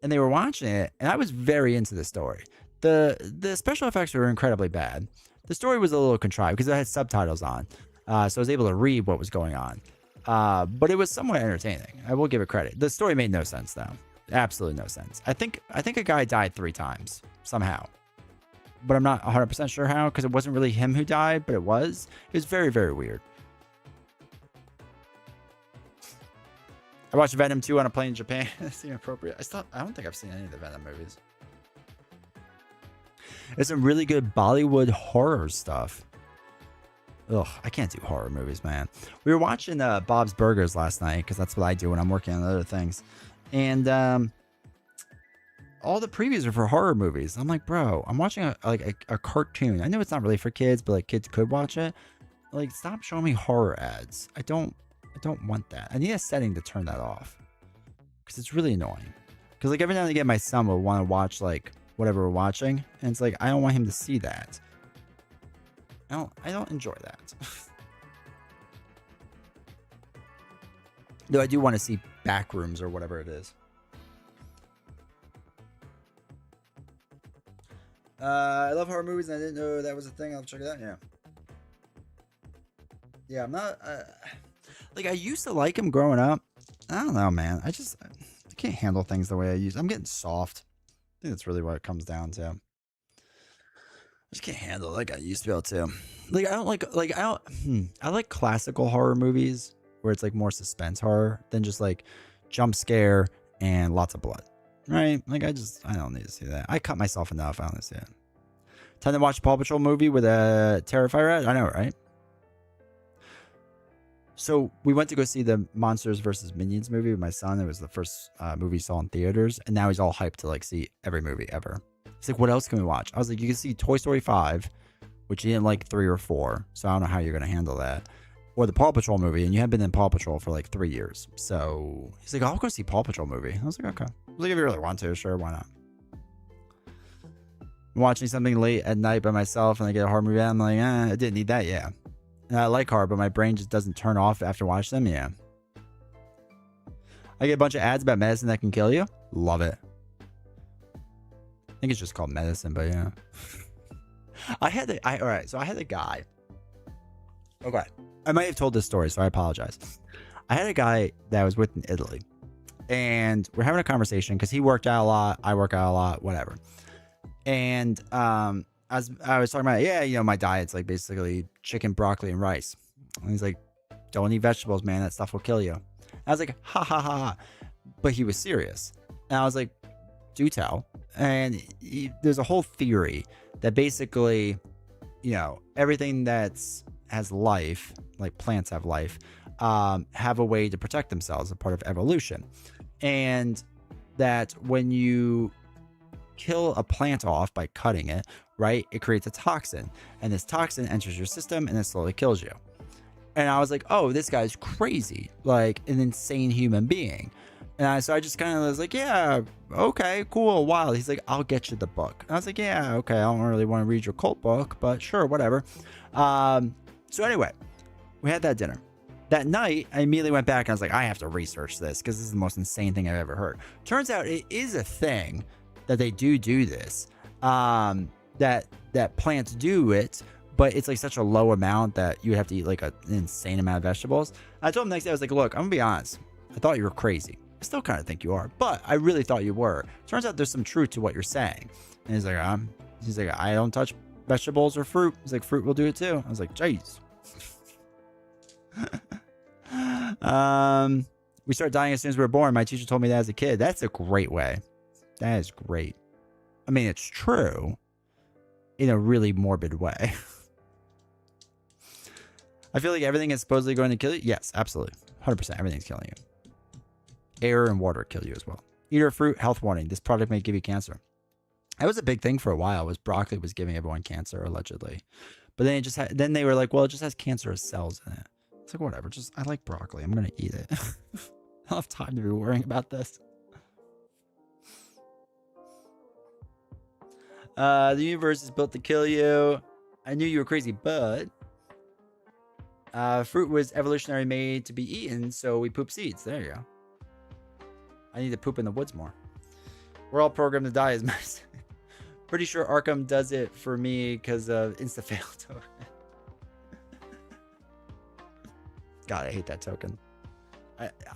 they were watching it, and I was very into the story. The special effects were incredibly bad. The story was a little contrived because it had subtitles on, so I was able to read what was going on. But it was somewhat entertaining. I will give it credit. The story made no sense though. Absolutely no sense. I think a guy died 3 times somehow. but I'm not 100% sure how, because it wasn't really him who died, but it was. It was very, very weird. I watched Venom 2 on a plane in Japan. That's inappropriate. I don't think I've seen any of the Venom movies. There's some really good Bollywood horror stuff. Ugh, I can't do horror movies, man. We were watching Bob's Burgers last night, because that's what I do when I'm working on other things. And all the previews are for horror movies. I'm like, bro, I'm watching a cartoon. I know it's not really for kids, but like kids could watch it. Like, stop showing me horror ads. I don't want that. I need a setting to turn that off, because it's really annoying. Because like every now and again, my son will want to watch like whatever we're watching, and it's like I don't want him to see that. I don't enjoy that. Though I do want to see Backrooms or whatever it is. I love horror movies, and I didn't know that was a thing. I'll check it out. Yeah, I'm not like I used to like him growing up. I don't know, man. I can't handle things the way I used. I'm getting soft. I think that's really what it comes down to. I just can't handle it like I used to be able to. Like I like classical horror movies where it's like more suspense horror than just like jump scare and lots of blood. Right? Like I don't need to see that. I cut myself enough. I don't need to see it. Time to watch a Paw Patrol movie with a Terrifier ad? I know, right? So we went to go see the Monsters vs. Minions movie with my son. It was the first movie he saw in theaters, and now he's all hyped to like see every movie ever. He's like, what else can we watch? I was like, you can see Toy Story 5, which he didn't like 3 or 4, so I don't know how you're going to handle that. Or the Paw Patrol movie, and you haven't been in Paw Patrol for like 3 years. So he's like, I'll go see Paw Patrol movie. I was like, okay. I was like, if you really want to, sure, why not? I'm watching something late at night by myself, and I get a horror movie, I'm like, I didn't need that, yeah. And I like horror, but my brain just doesn't turn off after watching them, yeah. I get a bunch of ads about medicine that can kill you. Love it. I think it's just called medicine, but yeah. I had a guy. Okay. I might have told this story, so I apologize. I had a guy that I was with in Italy, and we're having a conversation because he worked out a lot, I work out a lot, whatever. And as I was talking about, yeah, you know, my diet's like basically chicken, broccoli, and rice. And he's like, don't eat vegetables, man. That stuff will kill you. And I was like, ha ha ha ha. But he was serious. And I was like, do tell. And there's a whole theory that basically, you know, everything has life, like plants have life, have a way to protect themselves, a part of evolution. And that when you kill a plant off by cutting it, right, it creates a toxin, and this toxin enters your system and it slowly kills you. And I was like, oh, this guy's crazy, like an insane human being. And so I just kind of was like, yeah, okay, cool, wild. He's like, I'll get you the book. And I was like, yeah, okay, I don't really want to read your cult book, but sure, whatever. So anyway, we had that dinner. That night, I immediately went back and I was like, I have to research this because this is the most insane thing I've ever heard. Turns out it is a thing that they do this, that plants do it, but it's like such a low amount that you have to eat like an insane amount of vegetables. I told him the next day, I was like, look, I'm gonna be honest. I thought you were crazy. I still kind of think you are, but I really thought you were. Turns out there's some truth to what you're saying. And he's like, I don't touch vegetables or fruit. He's like, fruit will do it too. I was like, jeez. We started dying as soon as we were born. My teacher told me that as a kid. That's a great way. That is great. I mean, it's true in a really morbid way. I feel like everything is supposedly going to kill you. Yes, absolutely. 100%. Everything's killing you. Air and water kill you as well. Eat a fruit, health warning. This product may give you cancer. That was a big thing for a while, was broccoli was giving everyone cancer, allegedly. But then then they were like, well, it just has cancerous cells in it. It's like, whatever. I like broccoli. I'm going to eat it. I don't have time to be worrying about this. The universe is built to kill you. I knew you were crazy, but fruit was evolutionary made to be eaten, so we poop seeds. There you go. I need to poop in the woods more. We're all programmed to die as medicine. Pretty sure Arkham does it for me because of insta-fail token. God, I hate that token.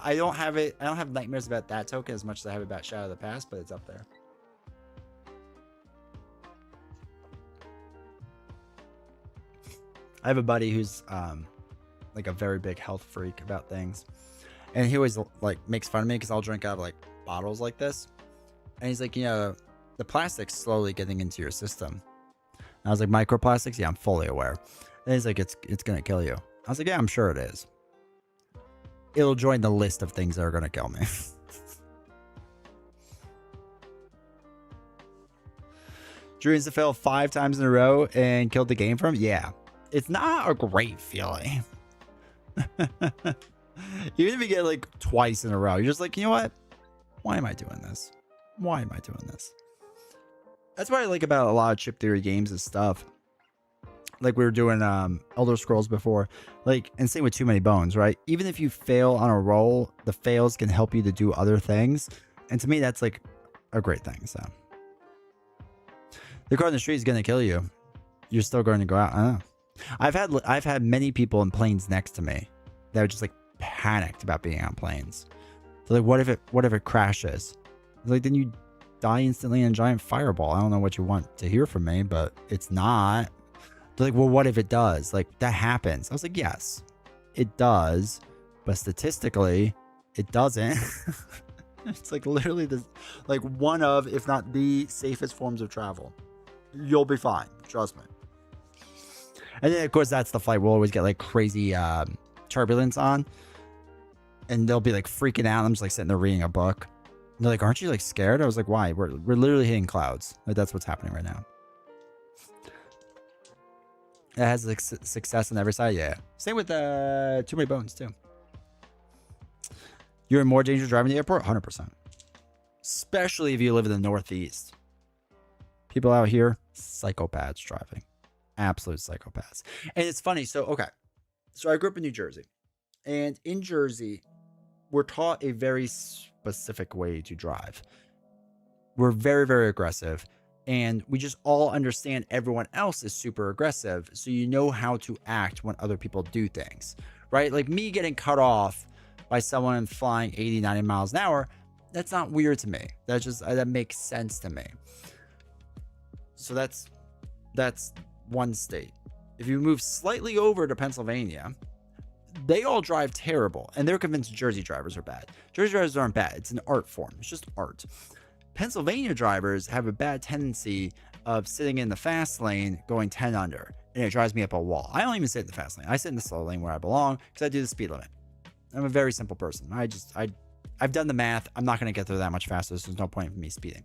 I don't have it. I don't have nightmares about that token as much as I have about Shadow of the Past, but it's up there. I have a buddy who's like a very big health freak about things, and he always like makes fun of me because I'll drink out of like bottles like this, and he's like, the plastic's slowly getting into your system. And I was like, microplastics? Yeah, I'm fully aware. And he's like, it's gonna kill you. I was like, yeah, I'm sure it is. It'll join the list of things that are gonna kill me. Drew to fail 5 times in a row and killed the game from him? Yeah. It's not a great feeling. Even if you get like twice in a row, you're just like, you know what? Why am I doing this? Why am I doing this? That's what I like about a lot of chip theory games and stuff. Like we were doing Elder Scrolls before. Like, and same with Too Many Bones, right? Even if you fail on a roll, the fails can help you to do other things. And to me, that's like a great thing. So the car in the street is gonna kill you. You're still going to go out. I don't know. I've had many people in planes next to me that are just like panicked about being on planes. They're like, what if it crashes? Like, then you die instantly in a giant fireball. I don't know what you want to hear from me, but it's not. They're like, well, what if it does? Like, that happens. I was like, yes, it does, but statistically, it doesn't. It's like literally like one of, if not the safest forms of travel. You'll be fine. Trust me. And then, of course, that's the flight we'll always get like crazy turbulence on. And they'll be like freaking out. I'm just like sitting there reading a book. And they're like, aren't you like scared? I was like, why? We're literally hitting clouds. Like, that's what's happening right now. It has like success on every side. Yeah. Same with Too Many Bones too. You're in more danger driving the airport? 100%. Especially if you live in the Northeast. People out here, psychopaths driving. Absolute psychopaths. And it's funny. So, okay. So I grew up in New Jersey. And in Jersey, we're taught a very specific way to drive. We're very, very aggressive. And we just all understand everyone else is super aggressive. So you know how to act when other people do things. Right? Like me getting cut off by someone flying 80, 90 miles an hour. That's not weird to me. That makes sense to me. So that's one state. If you move slightly over to Pennsylvania, they all drive terrible, and they're convinced Jersey drivers are bad. Jersey drivers aren't bad. It's an art form. It's just art. Pennsylvania drivers have a bad tendency of sitting in the fast lane going 10 under, and it drives me up a wall. I don't even sit in the fast lane. I sit in the slow lane where I belong because I do the speed limit. I'm a very simple person. I've done the math. I'm not going to get there that much faster, so there's no point in me speeding.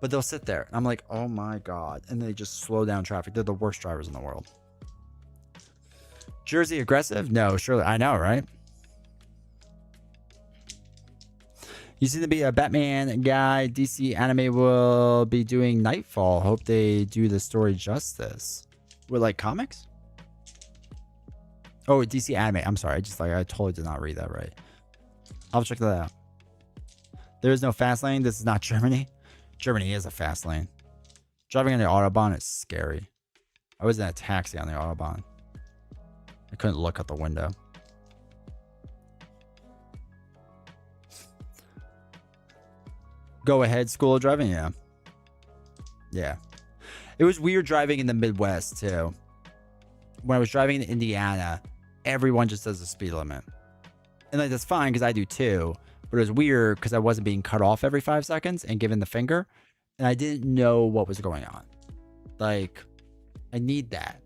But they'll sit there. And I'm like, oh my God. And they just slow down traffic. They're the worst drivers in the world. Jersey aggressive? No, surely. I know, right? You seem to be a Batman guy. DC anime will be doing Nightfall. Hope they do the story justice. With like comics? Oh, DC anime. I'm sorry. I totally did not read that right. I'll check that out. There is no fast lane. This is not Germany. Germany is a fast lane. Driving on the Autobahn is scary. I was in a taxi on the Autobahn. I couldn't look out the window. Go ahead, school of driving? Yeah. Yeah. It was weird driving in the Midwest, too. When I was driving in Indiana, everyone just does the speed limit. And like that's fine because I do too. But it was weird because I wasn't being cut off every 5 seconds and given the finger. And I didn't know what was going on. Like, I need that.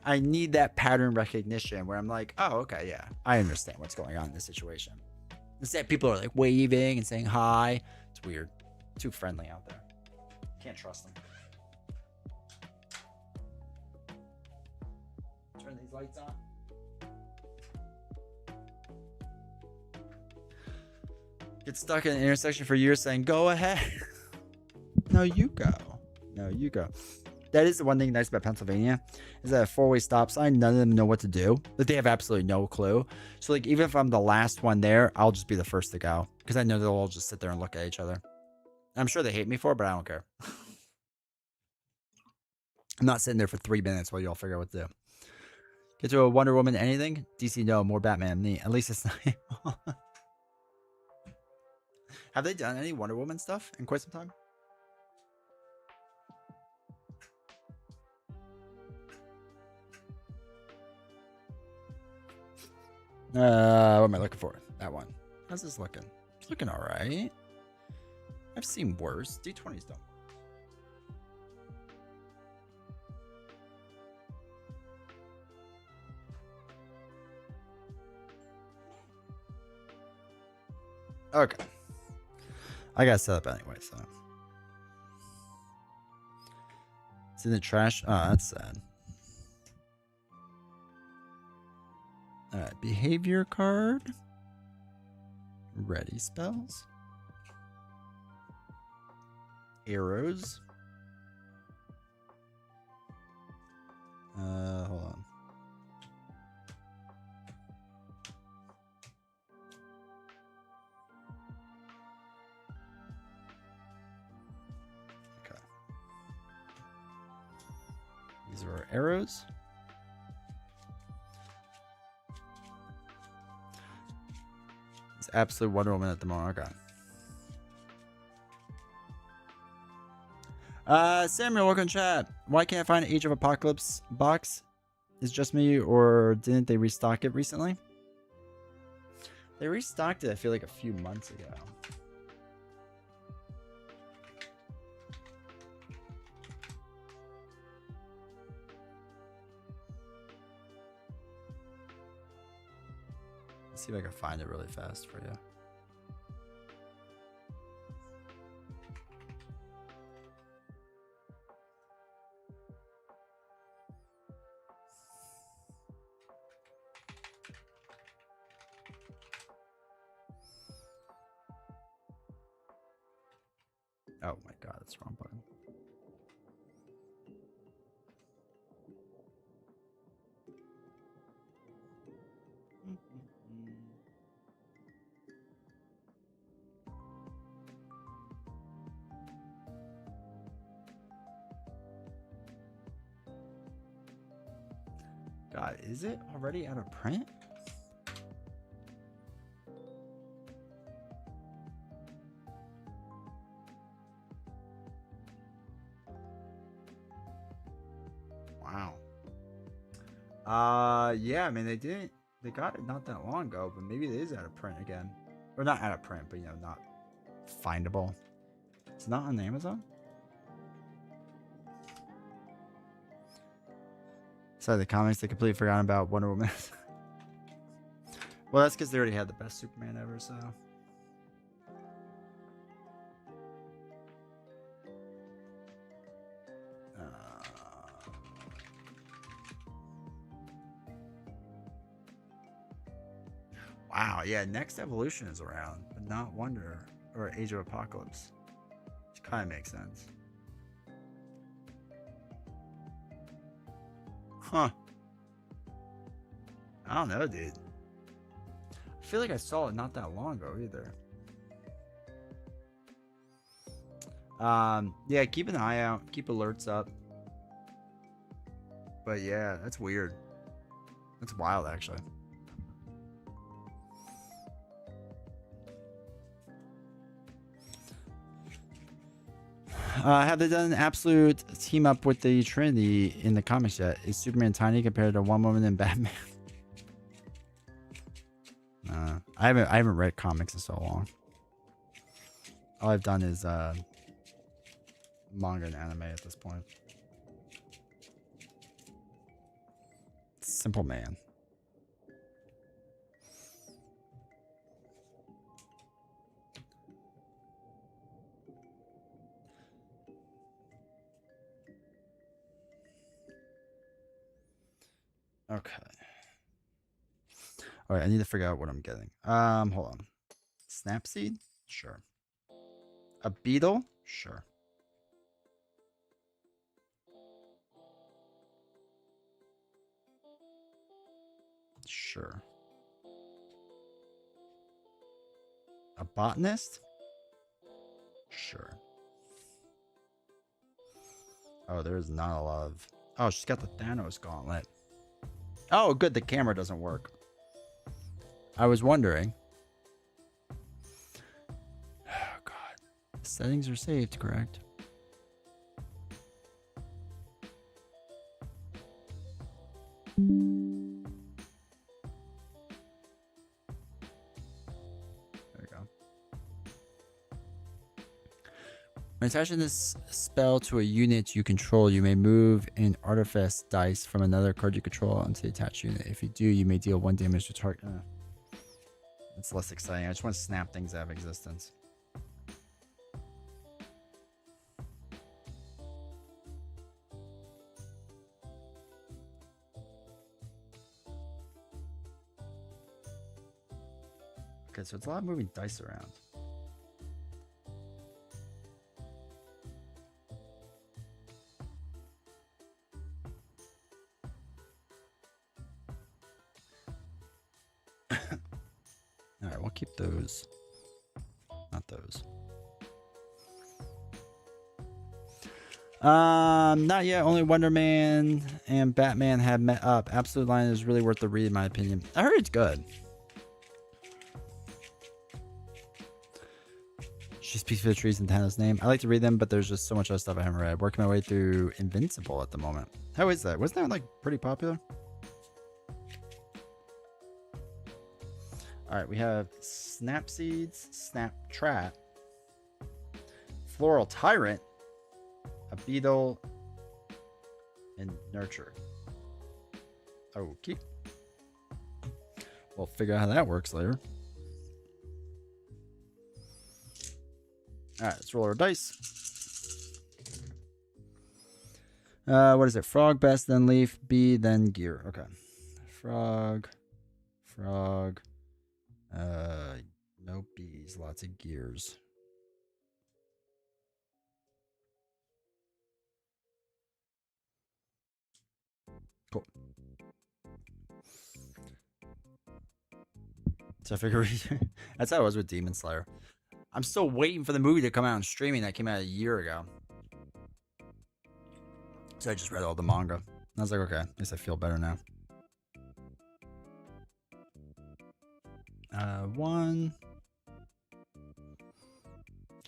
I need that pattern recognition where I'm like, oh, okay, yeah. I understand what's going on in this situation. Instead, people are like waving and saying hi. It's weird. Too friendly out there. Can't trust them. Turn these lights on. Get stuck in an intersection for years saying, go ahead. No, you go. No, you go. That is the one thing nice about Pennsylvania is that a 4-way stop sign, none of them know what to do. Like they have absolutely no clue. So like even if I'm the last one there, I'll just be the first to go because I know they'll all just sit there and look at each other. I'm sure they hate me for it, but I don't care. I'm not sitting there for 3 minutes while you all figure out what to do. Get to a Wonder Woman anything? DC, no. More Batman. Neat. At least it's not. Have they done any Wonder Woman stuff in quite some time? What am I looking for? That one. How's this looking? It's looking all right. I've seen worse. D20s don't. Okay. I got set up anyway, so. It's in the trash. Oh, that's sad. Alright, behavior card. Ready spells. Arrows. Hold on. Okay. These are our arrows. It's absolute Wonder Woman at the moment. Okay. Samuel, welcome chat. Why can't I find Age of Apocalypse box? Is it just me, or didn't they restock it recently? They restocked it, I feel like, a few months ago. Let's see if I can find it really fast for you. Oh my god, that's the wrong button. God, is it already out of print? Wow. Yeah, I mean, they got it not that long ago, but maybe it is out of print again. Or not out of print, but, you know, not findable. It's not on Amazon? Sorry, the comics, they completely forgot about Wonder Woman. Well, that's because they already had the best Superman ever, so. Wow, yeah, Next Evolution is around, but not Wonder or Age of Apocalypse. Which kind of makes sense. Huh. I don't know, dude. I feel like I saw it not that long ago either. Yeah, keep an eye out, keep alerts up. But yeah, that's weird. That's wild, actually. Have they done an absolute team up with the Trinity in the comics yet? Is Superman tiny compared to One Woman and Batman? I haven't read comics in so long. All I've done is manga and anime at this point. Simple man. Okay. All right, I need to figure out what I'm getting. Hold on. Snapseed? Sure. A beetle? Sure. Sure. A botanist? Sure. Oh, there's not a lot of... Oh, she's got the Thanos gauntlet. Oh, good. The camera doesn't work. I was wondering. Oh, God. The settings are saved, correct? When attaching this spell to a unit you control, you may move an artifice dice from another card you control onto the attached unit. If you do, you may deal 1 damage to target. It's less exciting. I just want to snap things out of existence. Okay, so it's a lot of moving dice around. All right, we'll keep those. Not those. Not yet. Only Wonder Man and Batman have met up. Absolute Line is really worth the read, in my opinion. I heard it's good. She speaks for the trees in Thanos' name. I like to read them, but there's just so much other stuff I haven't read. Working my way through Invincible at the moment. How is that? Wasn't that like pretty popular? All right, we have Snap Seeds, Snap Trap, Floral Tyrant, a Beetle, and Nurture. Okay. We'll figure out how that works later. All right, let's roll our dice. What is it? Frog, best, then leaf, bee, then gear. Okay. Frog. No bees, lots of gears. Cool. So I figure that's how it was with Demon Slayer. I'm still waiting for the movie to come out on streaming that came out a year ago. So I just read all the manga. I was like, okay, at least I feel better now. 1,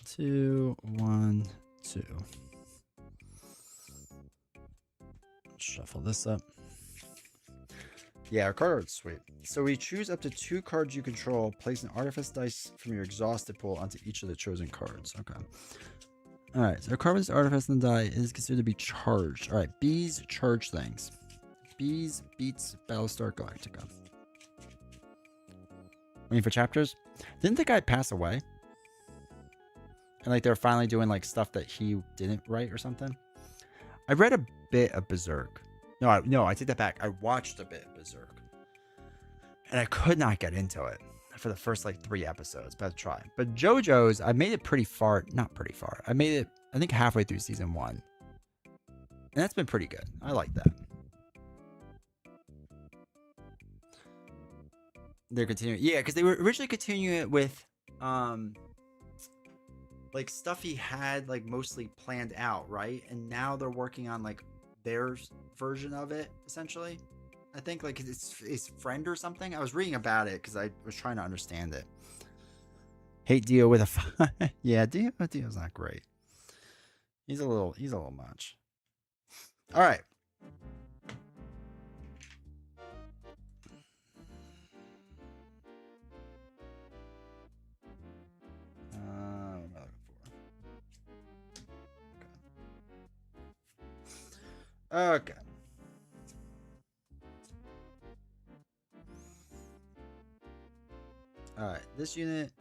2, 1, 2. Shuffle this up. Yeah, our card art's sweet. So we choose up to 2 cards you control. Place an artifice dice from your exhausted pool onto each of the chosen cards. Okay. All right. So a card with this artifice and die is considered to be charged. All right. Bees charge things. Bees beats Battlestar Galactica. Waiting for chapters. Didn't the guy pass away? And like they're finally doing like stuff that he didn't write or something. I read a bit of Berserk. No, I take that back. I watched a bit of Berserk. And I could not get into it for the first like 3 episodes, but I'll try. But JoJo's, I made it pretty far. Not pretty far. I made it, I think, halfway through season 1. And that's been pretty good. I like that. They're continuing. Yeah, because they were originally continuing it with like stuff he had like mostly planned out, right? And now they're working on like their version of it, essentially. I think like it's his friend or something. I was reading about it because I was trying to understand it. Hate Dio with a yeah, Dio's not great. He's a little much. All right. What am I looking for? Okay. All right, this unit.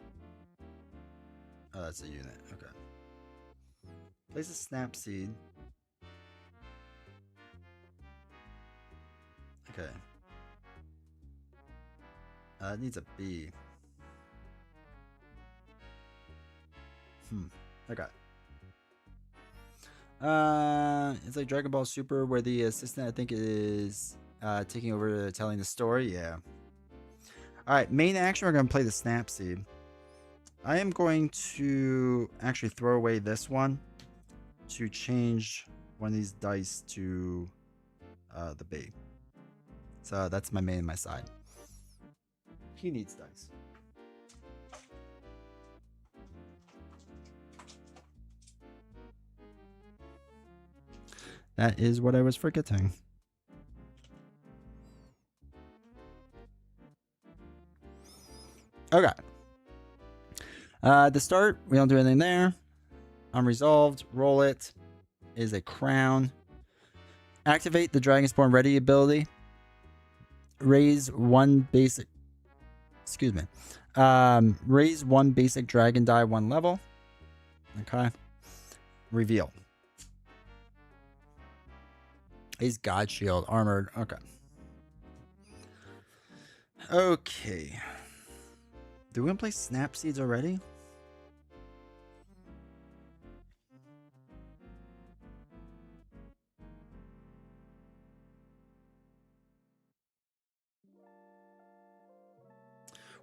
Oh, that's a unit. Okay. Place a snap seed. Okay. It needs a B. Okay. It's like Dragon Ball Super, where the assistant, I think, is taking over telling the story. Yeah. All right, main action. We're gonna play the snap seed. I am going to actually throw away this one to change one of these dice to the B. So that's my main and my side. He needs dice. That is what I was forgetting. Okay. The start, we don't do anything there. Unresolved. Roll it. Is a crown. Activate the Dragonspawn Ready ability. Raise one basic. Excuse me. Raise one basic dragon die 1 level. Okay. Reveal. He's God Shield, armored. Okay. Okay. Do we want to play Snap Seeds already?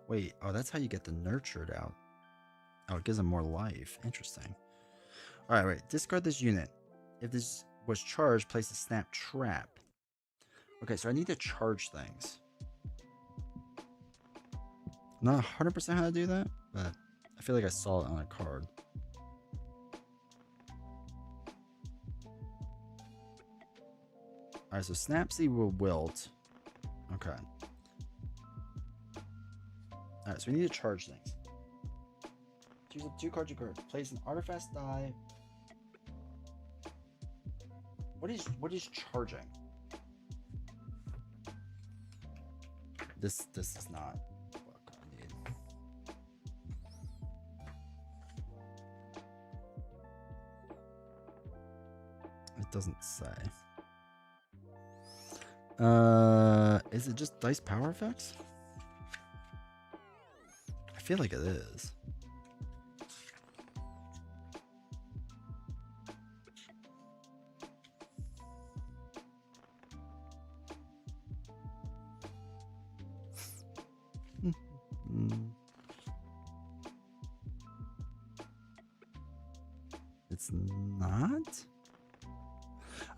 Wait, oh, that's how you get the nurtured out. Oh, it gives them more life. Interesting. All right, wait. Discard this unit. If this was charged, place a snap trap. Okay, so I need to charge things. I'm not 100% how to do that, but I feel like I saw it on a card. All right, so Snapseed will wilt. Okay. All right, so we need to charge things. Choose up 2 cards you could. Place an artifact die. What is charging? This is not what I need. It doesn't say. Is it just dice power effects? I feel like it is. It's not?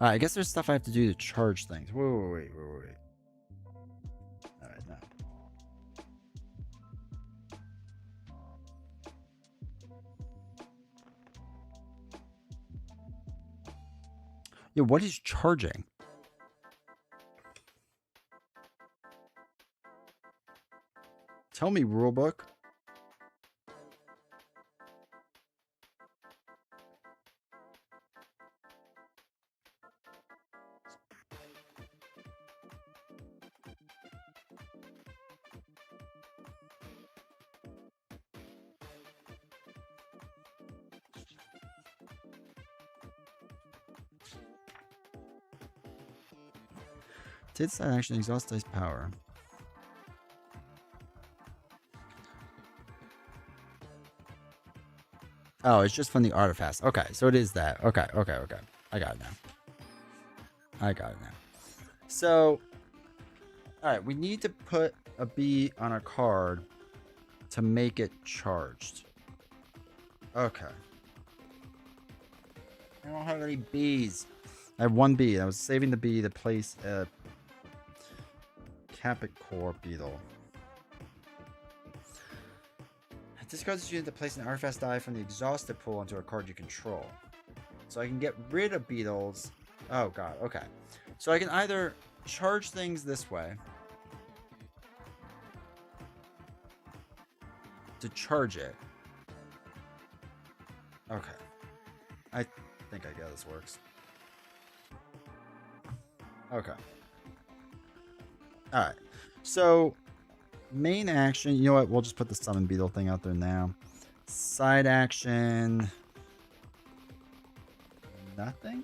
I guess there's stuff I have to do to charge things. Wait. Alright, now. Yo, what is charging? Tell me, rulebook. Take that action, exhaust dice power. Oh, it's just from the artifacts. Okay, so it is that. Okay. I got it now. So, alright, we need to put a bee on a card to make it charged. Okay. I don't have any bees. I have 1 bee. I was saving the bee to place a Capricorn beetle. Discard this unit to place an artifact die from the exhausted pool onto a card you control. So I can get rid of beetles. Oh god, okay. So I can either charge things this way to charge it. Okay. I think I get how this works. Okay. Alright. So main action, you know what? We'll just put the summon beetle thing out there now. Side action. Nothing?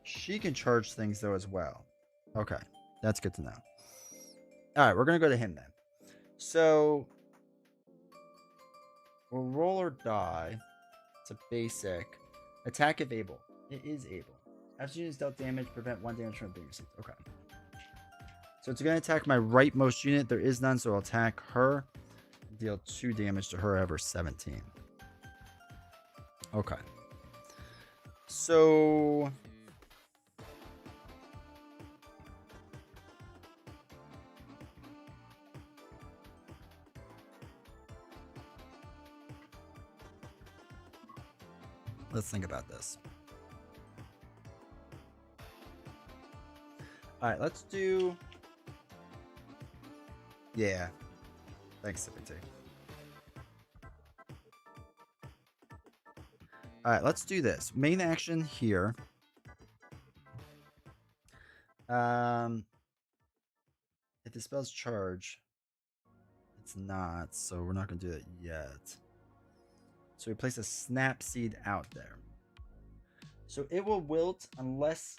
She can charge things though as well. Okay. That's good to know. Alright, we're going to go to him then. So we'll roll or die. It's a basic. Attack if able. It is able. After units dealt damage, prevent 1 damage from being received. Okay. So it's going to attack my rightmost unit. There is none, so I'll attack her. Deal 2 damage to her over 17. Okay. So let's think about this. All right, let's do. Yeah. Thanks, Sippy Tea. All right, let's do this. Main action here. If the spell's charge, it's not, so we're not gonna do that yet. So we place a snap seed out there. So it will wilt unless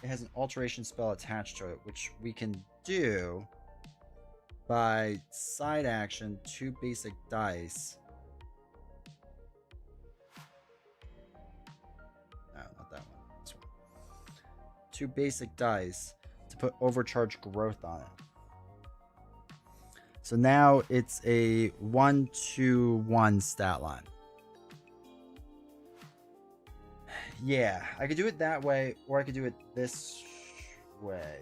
it has an alteration spell attached to it, which we can do by side action 2 basic dice. No, not that one. This one. 2 basic dice to put overcharge growth on it. So now it's a 1-2-1 stat line. Yeah, I could do it that way, or I could do it this way.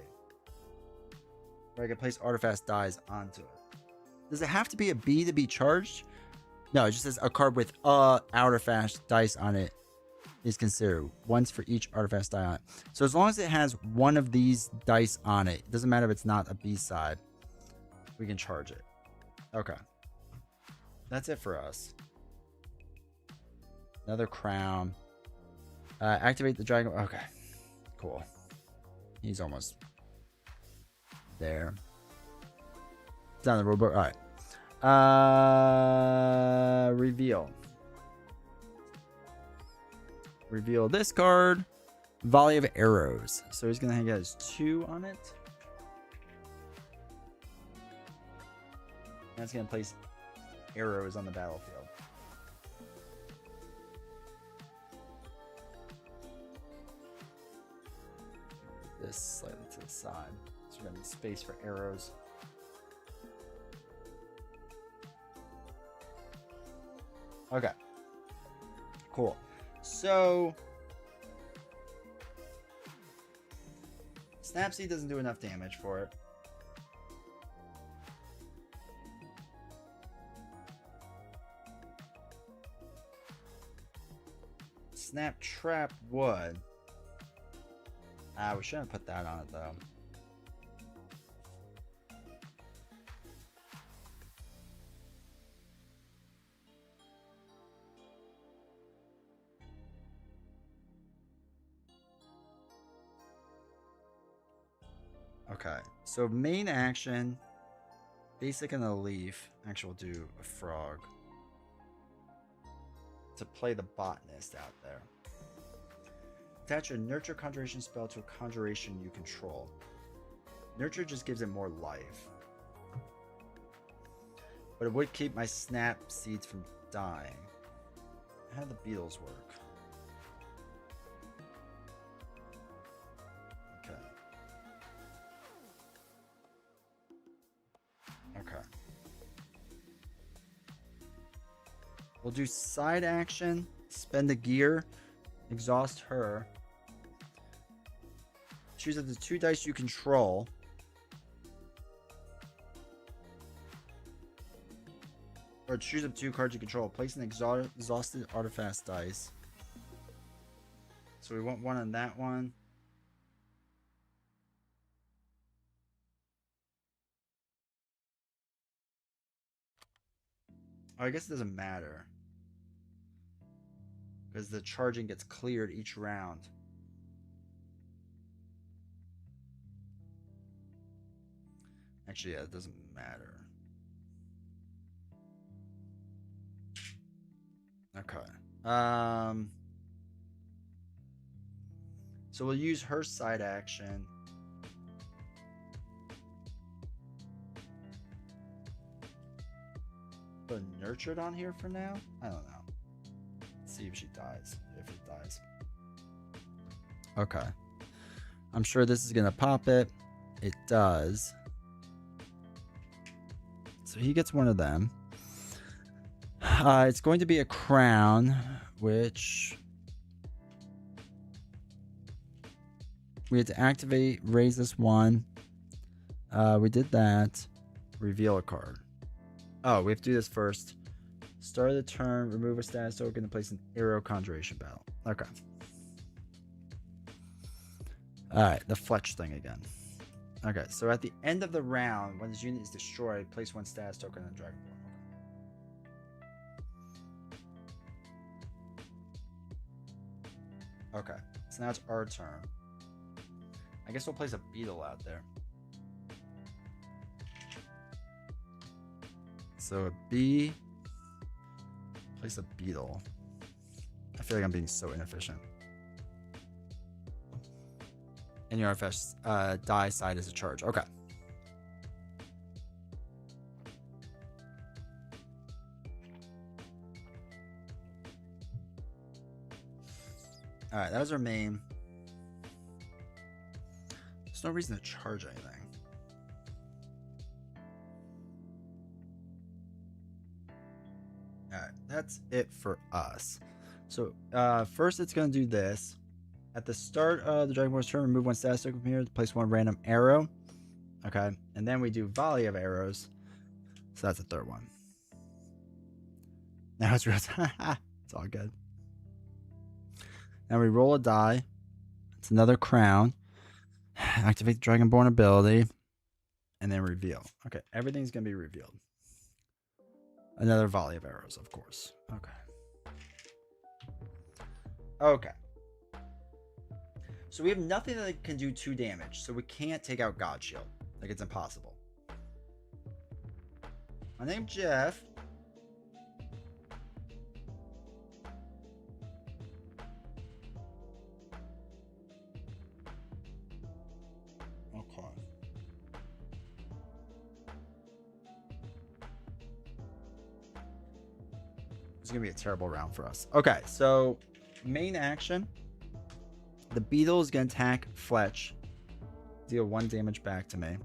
Where I could place artifact dies onto it. Does it have to be a B to be charged? No, it just says a card with artifact dice on it is considered. Once for each artifact die on it. So as long as it has one of these dice on it, it doesn't matter if it's not a B side, we can charge it. Okay. That's it for us. Another crown. Activate the dragon. Okay. Cool. He's almost there. It's on the rulebook. All right. Reveal. Reveal this card. Volley of arrows. So he's gonna hang out his 2 on it. That's gonna place arrows on the battlefield. This slightly to the side. So we're gonna need space for arrows. Okay. Cool. So Snapseed doesn't do enough damage for it. Snap Trap would. We shouldn't put that on it though. Okay, so main action, basic and a leaf. Actually, we'll do a frog to play the botanist out there. Attach a nurture conjuration spell to a conjuration you control. Nurture just gives it more life, but it would keep my snap seeds from dying. How do the beetles work? Okay. We'll do side action, spend a gear, exhaust her. Choose up to 2 dice you control. Or choose up 2 cards you control. Place an exhausted artifact dice. So we want 1 on that one. Oh, I guess it doesn't matter. Because the charging gets cleared each round. Actually, yeah, it doesn't matter. Okay. So we'll use her side action. Put nurtured on here for now? I don't know. Let's see if she dies. If it dies. Okay. I'm sure this is gonna pop it. It does. So he gets one of them. It's going to be a crown, which we had to activate, raise this one. We did that. Reveal a card. Oh, we have to do this first. Start of the turn, remove a status token to place an arrow conjuration battle. Okay. Alright, the Fletch thing again. Okay, so at the end of the round, when this unit is destroyed, place 1 status token on Dragonborn. Okay, so now it's our turn. I guess we'll place a beetle out there. So a bee. Place a beetle. I feel like I'm being so inefficient. And your RFS die side is a charge. Okay. All right, that was our main. There's no reason to charge anything. All right, that's it for us. So first it's going to do this. At the start of the Dragonborn's turn, remove one status token from here to place one random arrow. Okay, and then we do volley of arrows. So that's the third one. Now it's real time. It's all good. Now we roll a die. It's another crown. Activate the Dragonborn ability. And then reveal. Okay, everything's going to be revealed. Another volley of arrows, of course. Okay. Okay. So we have nothing that can do 2 damage. So we can't take out God Shield. Like, it's impossible. My name's Jeff. Okay. It's going to be a terrible round for us. Okay, so main action. The beetle is going to attack Fletch. Deal 1 damage back to me.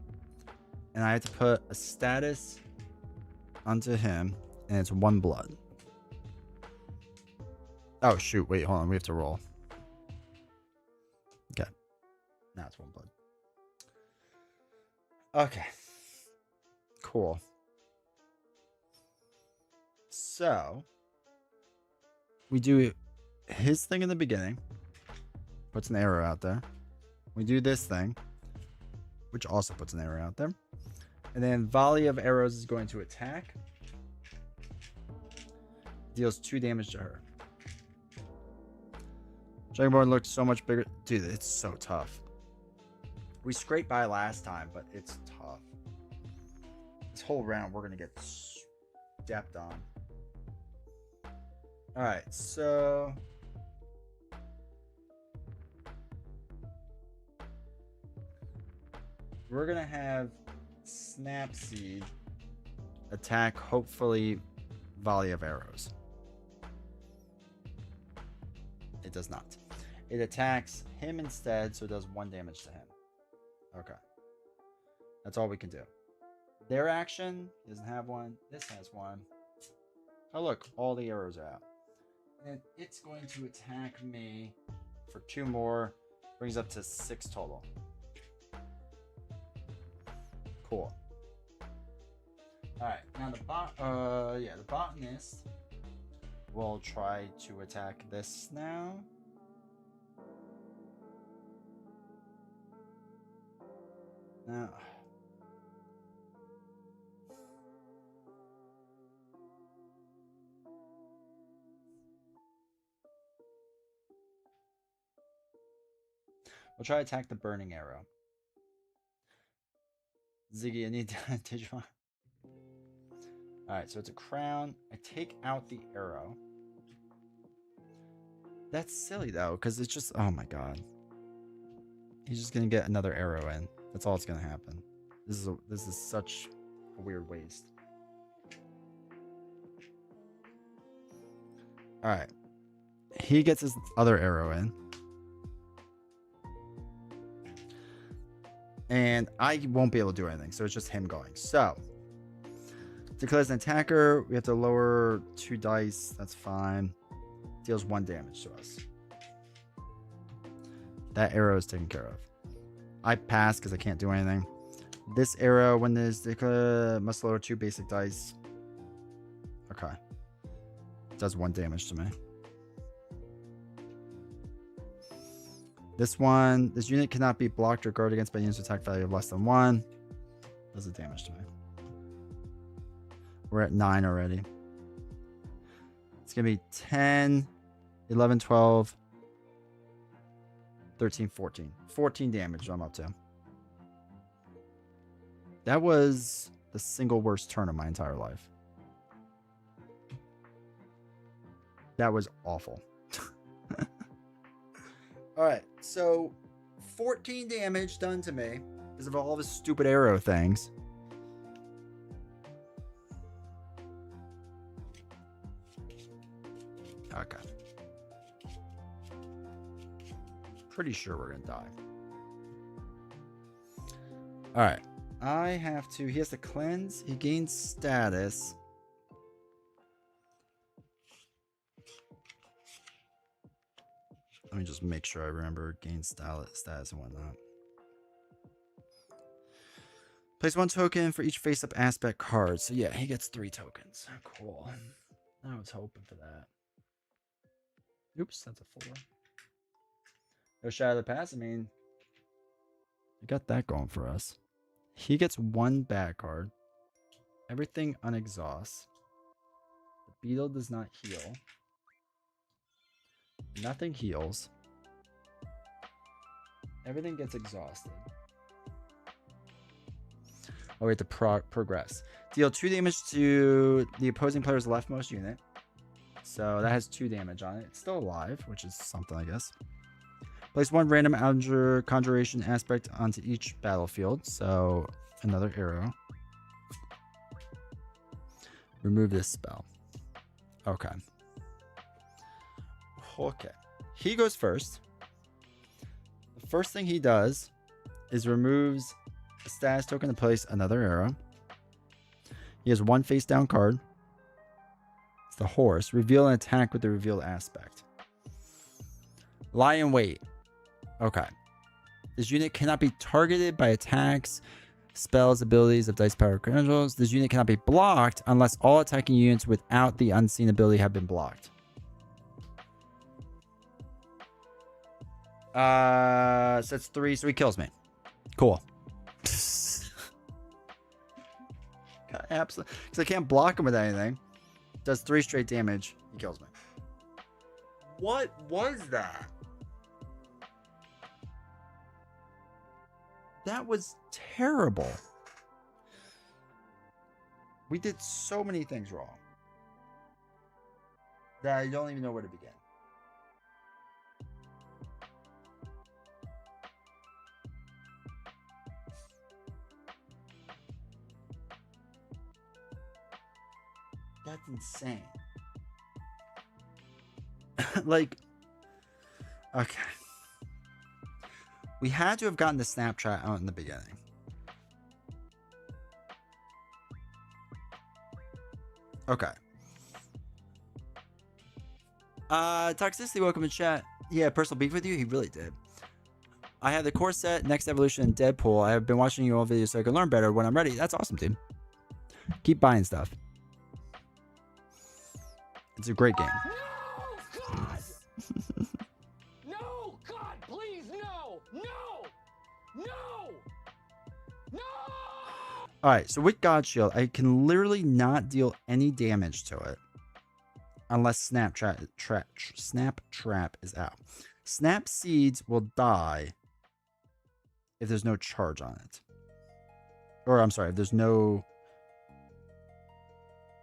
And I have to put a status onto him. And it's 1 blood. Oh, shoot. Wait, hold on. We have to roll. Okay. Now it's 1 blood. Okay. Cool. So, we do his thing in the beginning. Puts an arrow out there. We do this thing, which also puts an arrow out there. And then volley of arrows is going to attack. Deals 2 damage to her. Dragonborn looks so much bigger. Dude, it's so tough. We scraped by last time, but it's tough. This whole round, we're going to get stepped on. Alright, so... we're going to have Snapseed attack, hopefully, volley of arrows. It does not. It attacks him instead, so it does 1 damage to him. Okay. That's all we can do. Their action, he doesn't have one. This has one. Oh, look, all the arrows are out. And it's going to attack me for 2 more. Brings up to 6 total. Cool. Alright, now the botanist will try to attack this now. Now, we'll try to attack the burning arrow. Ziggy, I need to Digimon. Alright, so it's a crown. I take out the arrow. That's silly though, because it's just, oh my god. He's just gonna get another arrow in. That's all that's gonna happen. This is such a weird waste. Alright. He gets his other arrow in. And I won't be able to do anything, so it's just him going. So, declares an attacker. We have to lower 2 dice. That's fine. Deals 1 damage to us. That arrow is taken care of. I pass because I can't do anything. This arrow, when this declared, must lower 2 basic dice. Okay. Does 1 damage to me. This unit cannot be blocked or guarded against by units with attack value of less than 1. Does the damage to me. We're at 9 already. It's going to be 10, 11, 12, 13, 14. 14 damage I'm up to. That was the single worst turn of my entire life. That was awful. Alright, so 14 damage done to me because of all of his stupid arrow things. Okay. Pretty sure we're gonna die. Alright. I have to... He has to cleanse. He gains status. Let me just make sure I remember gain status and whatnot. Place 1 token for each face-up aspect card. So yeah, he gets 3 tokens. Cool. I was hoping for that. Oops, that's a 4. No Shadow of the Past. I mean, we got that going for us. He gets 1 bad card. Everything unexhausts. The beetle does not heal. Nothing heals. Everything gets exhausted. Oh, we have to progress. Deal 2 damage to the opposing player's leftmost unit. So that has 2 damage on it. It's still alive, which is something, I guess. Place 1 random conjuration aspect onto each battlefield. So another arrow. Remove this spell. Okay. Okay. He goes first. The first thing he does is removes a status token to place another arrow. He has 1 face down card. It's the horse. Reveal an attack with the revealed aspect. Lie in wait. Okay. This unit cannot be targeted by attacks, spells, abilities of dice power credentials. This unit cannot be blocked unless all attacking units without the unseen ability have been blocked. So it's 3, so he kills me. Cool. Absolutely. Because I can't block him with anything. Does 3 straight damage. He kills me. What was that? That was terrible. We did so many things wrong that I don't even know where to begin. That's insane. Like, okay. We had to have gotten the Snapchat out in the beginning. Okay. Toxicity, welcome in chat. Yeah, personal beef with you? He really did. I have the core set, Next Evolution, and Deadpool. I have been watching you all videos so I can learn better when I'm ready. That's awesome, dude. Keep buying stuff. It's a great game. No, God! No, God, please, no! No! No! No! Alright, so with God Shield, I can literally not deal any damage to it unless Snap Trap is out. Snap Seeds will die if there's no charge on it. Or, I'm sorry, if there's no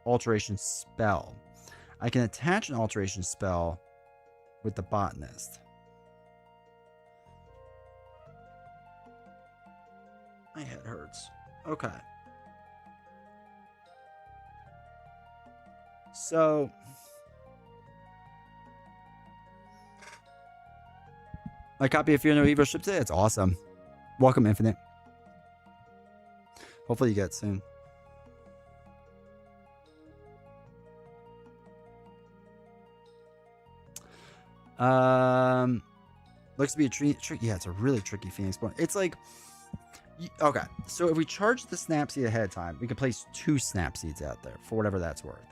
alteration spell. I can attach an alteration spell with the botanist. My head hurts. Okay. So my copy of Fear No Evil shipped today. It's awesome. Welcome, Infinite. Hopefully you get it soon. Looks to be a tricky. Yeah, it's a really tricky Phoenix Born. It's like, okay, so if we charge the Snap Seed ahead of time, we can place 2 Snap Seeds out there for whatever that's worth.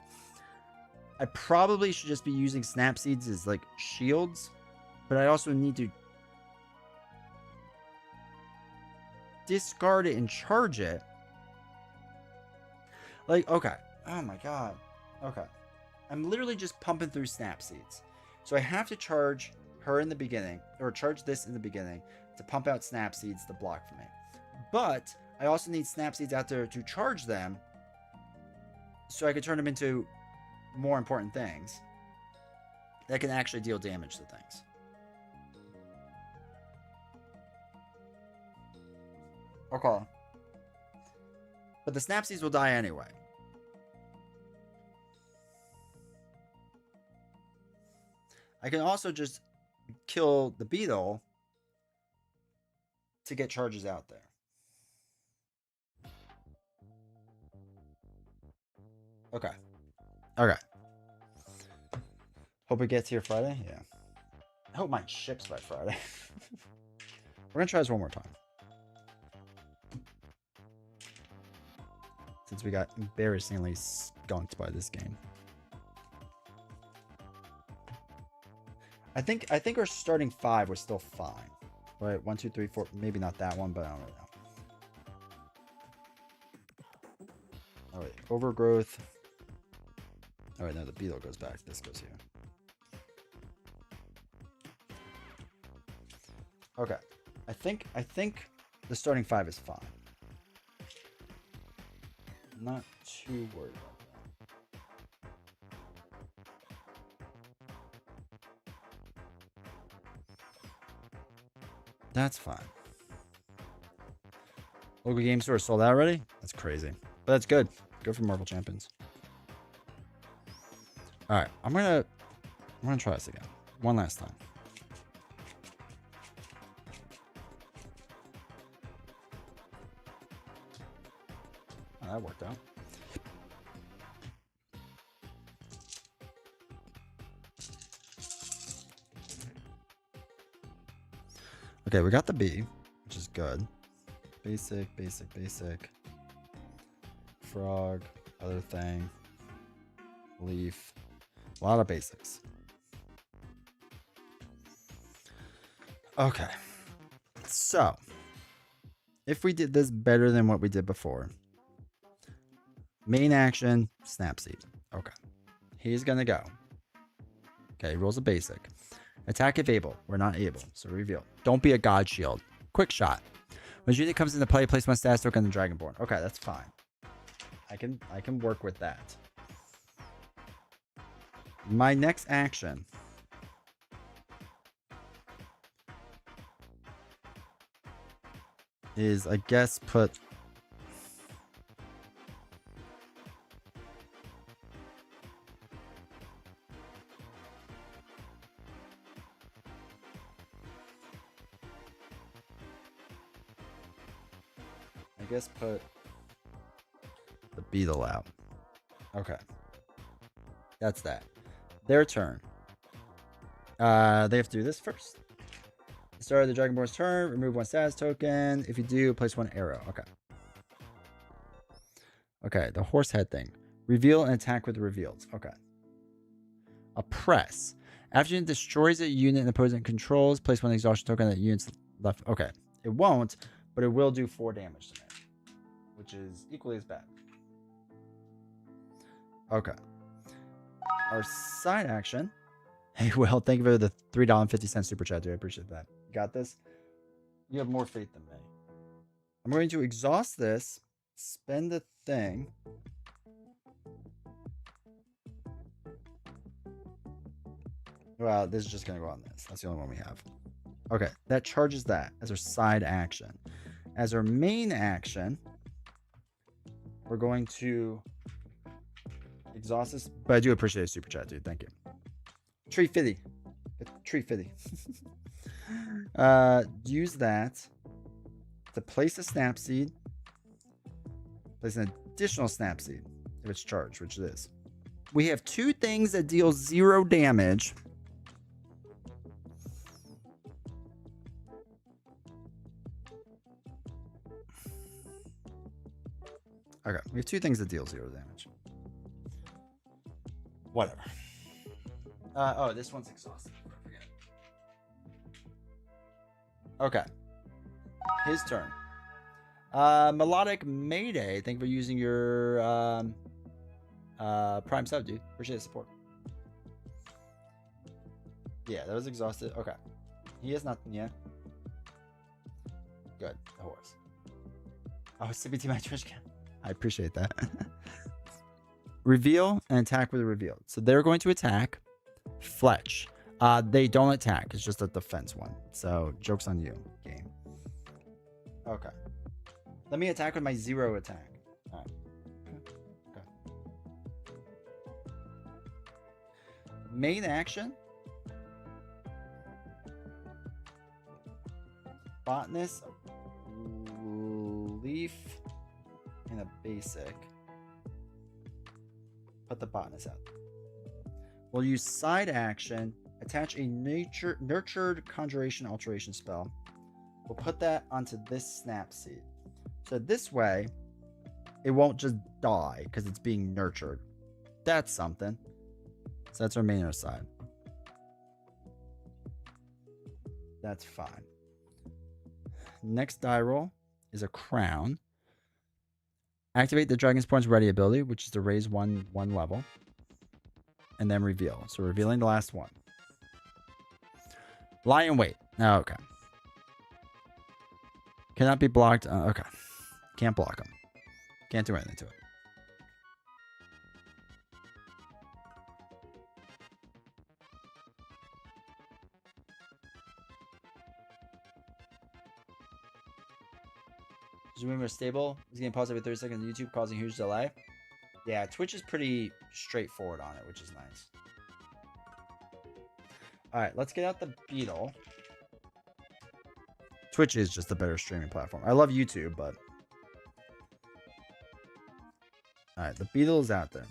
I probably should just be using Snap Seeds as like shields, but I also need to discard it and charge it. Like, okay. Oh my god. Okay. I'm literally just pumping through Snap Seeds. So I have to charge her in the beginning, or charge this in the beginning to pump out snap seeds to block for me. But I also need snap seeds out there to charge them so I can turn them into more important things that can actually deal damage to things. Okay. But the snap seeds will die anyway. I can also just kill the beetle to get charges out there. Okay. Okay. Hope it gets here Friday. Yeah. I hope mine ships by Friday. We're going to try this one more time. Since we got embarrassingly skunked by this game. I think our starting 5 was still fine. Right? 1, 2, 3, 4. Maybe not that one, but I don't really know. All right. Overgrowth. All right. Now the beetle goes back. This goes here. Okay. I think the starting 5 is fine. I'm not too worried about that. That's fine. Local game store sold out already? That's crazy. But that's good. Good for Marvel Champions. Alright, I'm gonna try this again. One last time. Oh, that worked out. Okay, we got the B, which is good. Basic. Frog, other thing. Leaf. A lot of basics. Okay. So, if we did this better than what we did before. Main action, snap seed. Okay. He's going to go. Okay, rolls a basic. Attack if able. We're not able, so reveal. Don't be a god shield. Quick shot. When unit comes into play, place one status token on the Dragonborn. Okay, that's fine. I can work with that. My next action is, I guess, put the beetle out. Okay. That's that. Their turn. They have to do this first. Start of the Dragonborn's turn. Remove one status token. If you do, place one arrow. Okay. Okay, the horse head thing. Reveal and attack with reveals. Okay. Oppress. After it destroys a unit an opponent controls, place one exhaustion token that unit's left. Okay. It won't, but it will do 4 damage to me, which is equally as bad. Okay. Our side action. Hey, Will, thank you for the $3.50 super chat, dude. I appreciate that. You got this? You have more faith than me. I'm going to exhaust this, spend the thing. Well, this is just going to go on this. That's the only one we have. Okay, that charges that as our side action. As our main action, we're going to exhaust this. But I do appreciate a super chat, dude. Thank you. Tree Fitty. Tree Fitty. Use that to place a snap seed. Place an additional snap seed if it's charged, which it is. We have 2 things that deal 0 damage. Okay, we have 2 things that deal 0 damage. Whatever. Oh, this one's exhausted. Okay. His turn. Melodic Mayday. Thank you for using your Prime sub, dude. Appreciate the support. Yeah, that was exhausted. Okay. He has nothing yet. Good. The horse. Oh, CBT my Twitch account. I appreciate that. Reveal and attack with a reveal. So they're going to attack. Fletch. They don't attack. It's just a defense one. So joke's on you, game. Okay. Let me attack with my 0 attack. All right. Okay. Main action. Botanist. Leaf. And a basic. Put the botanist out. We'll use side action. Attach a nurtured conjuration alteration spell. We'll put that onto this snap seed. So this way, it won't just die because it's being nurtured. That's something. So that's our main side. That's fine. Next die roll is a crown. Activate the Dragon's Point's ready ability, which is to raise one level. And then reveal. So revealing the last one. Lie in wait. Oh, okay. Cannot be blocked. Okay. Can't block him. Can't do anything to it. Zooming more stable. This game paused every 30 seconds on YouTube, causing huge delay. Yeah, Twitch is pretty straightforward on it, which is nice. Alright, let's get out the beetle. Twitch is just a better streaming platform. I love YouTube, but... Alright, the beetle is out there.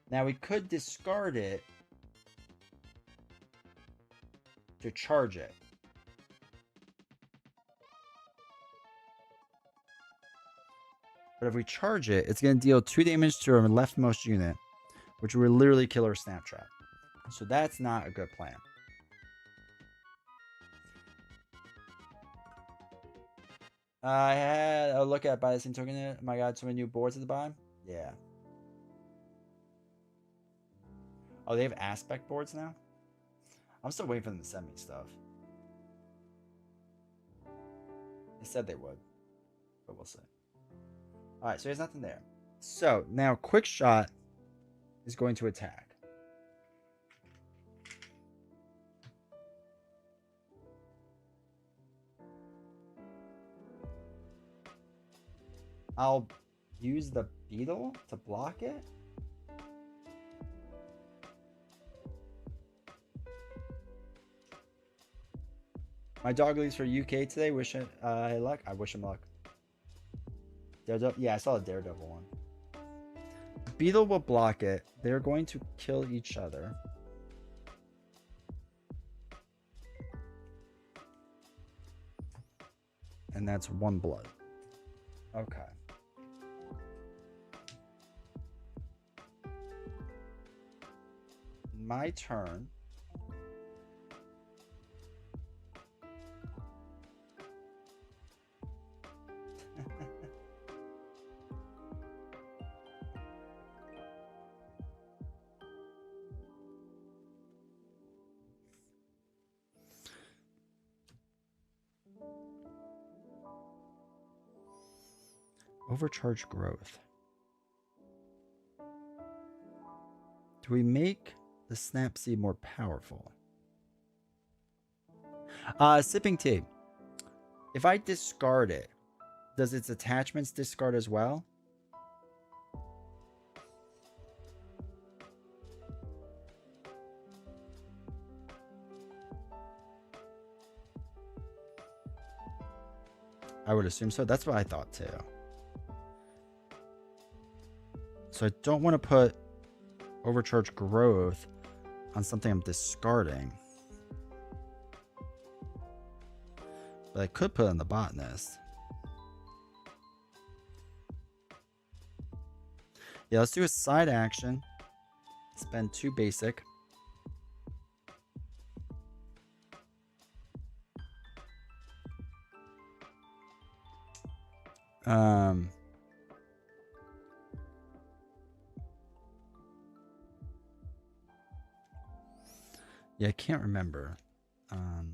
Now we could discard it to charge it. But if we charge it, it's going to deal 2 damage to our leftmost unit, which will literally kill our snap trap. So that's not a good plan. I had a look at buy the same token. Oh my god, so many new boards at the bottom. Yeah. Oh, they have aspect boards now? I'm still waiting for them to send me stuff. They said they would, but we'll see. Alright, so there's nothing there. So, now Quick Shot is going to attack. I'll use the beetle to block it. My dog leaves for UK today. Wish him luck. I wish him luck. Daredevil. Yeah, I saw the Daredevil one. Beetle will block it. They're going to kill each other. And that's 1 blood. Okay. My turn. Overcharge growth. Do we make the snap seed more powerful? Sipping tea. If I discard it, does its attachments discard as well? I would assume so. That's what I thought too. So I don't want to put overcharge growth on something I'm discarding. But I could put it on the botanist. Yeah, let's do a side action. Spend 2 basic. Yeah, I can't remember. Um,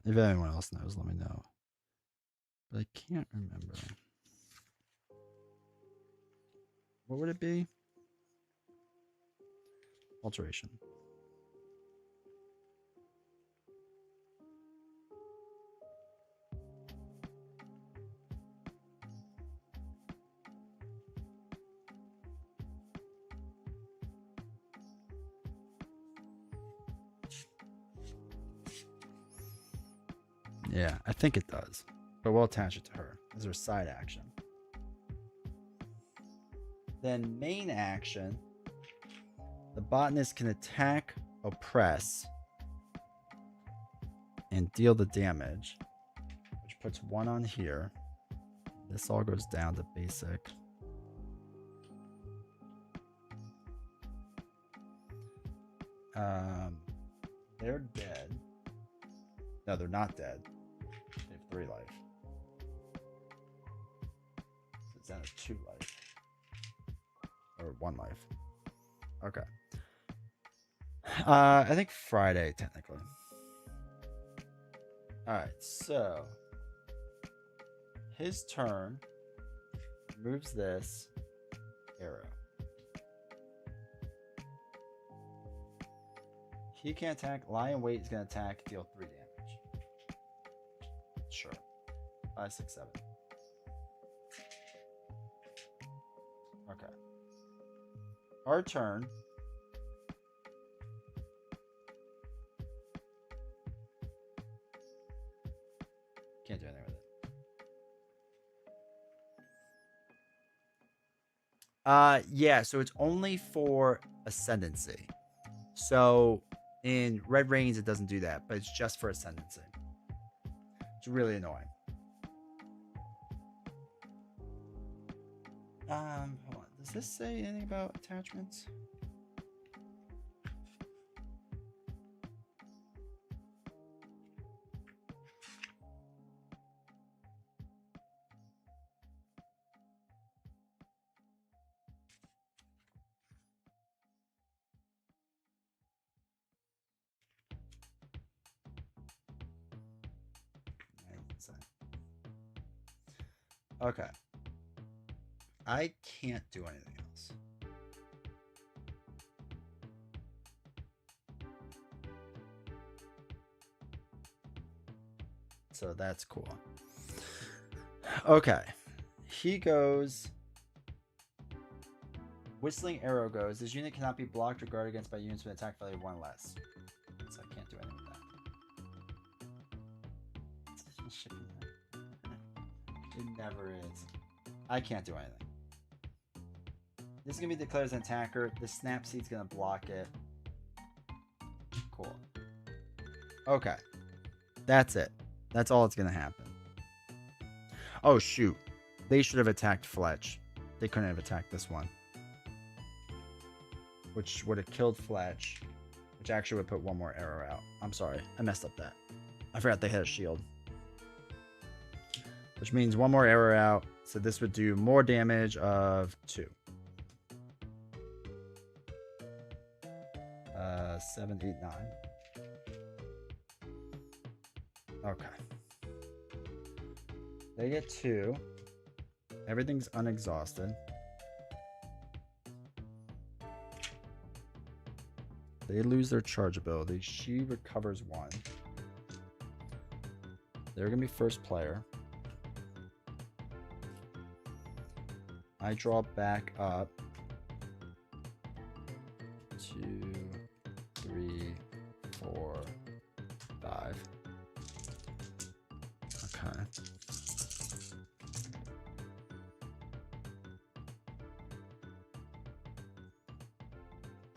if anyone else knows, let me know. But I can't remember. What would it be? Alteration. Yeah, I think it does. But we'll attach it to her as her side action. Then main action, the botanist can attack, oppress, and deal the damage, which puts 1 on here. This all goes down to basic. They're dead. No, they're not dead. They have 3 life. So it's down to 2 life. Or 1 life. Okay. I think Friday, technically. Alright, so his turn moves this arrow. He can attack. Lion Weight is going to attack, deal 3 damage. Sure. 5, 6, 7. Okay. Our turn. Can't do anything with it. Yeah, so it's only for Ascendancy. So in Red Reigns, it doesn't do that, but it's just for Ascendancy. It's really annoying. Hold on. Does this say anything about attachments? Okay. I can't do anything else. So that's cool. Okay. He goes. Whistling Arrow goes. This unit cannot be blocked or guarded against by units with attack value 1 less. So I can't do anything with that. It never is. I can't do anything. This is going to be declared as an attacker. The Snap Seed's going to block it. Cool. Okay. That's it. That's all that's going to happen. Oh, shoot. They should have attacked Fletch. They couldn't have attacked this one. Which would have killed Fletch. Which actually would put 1 more arrow out. I'm sorry. I messed up that. I forgot they had a shield. Which means 1 more arrow out. So this would do more damage of 2. 7, 8, 9. Okay. They get 2. Everything's unexhausted. They lose their charge ability. She recovers 1. They're going to be first player. I draw back up. 2, 3, 4, 5. Okay.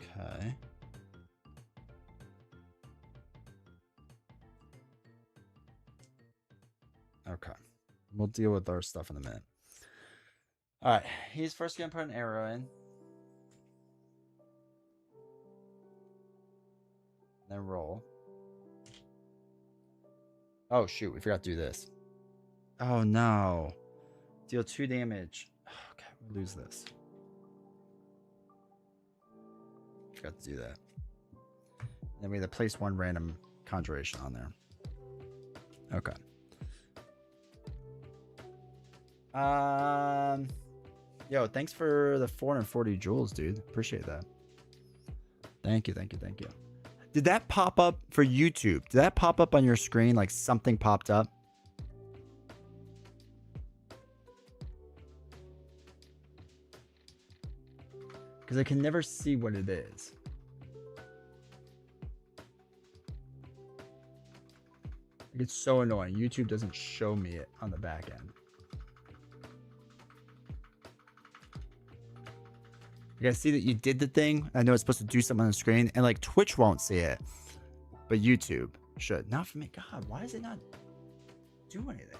Okay. Okay. We'll deal with our stuff in a minute. Alright. He's first going to put an arrow in. Then roll. Oh, shoot. We forgot to do this. Oh, no. Deal 2 damage. Okay, we lose this. Forgot to do that. Then we had to place 1 random conjuration on there. Okay. Yo, thanks for the 440 jewels, dude. Appreciate that. Thank you. Did that pop up for YouTube? Did that pop up on your screen like something popped up? Because I can never see what it is. It's so annoying. YouTube doesn't show me it on the back end. You guys see that you did the thing? I know it's supposed to do something on the screen, and like Twitch won't see it, but YouTube should. Not for me. God, why does it not do anything?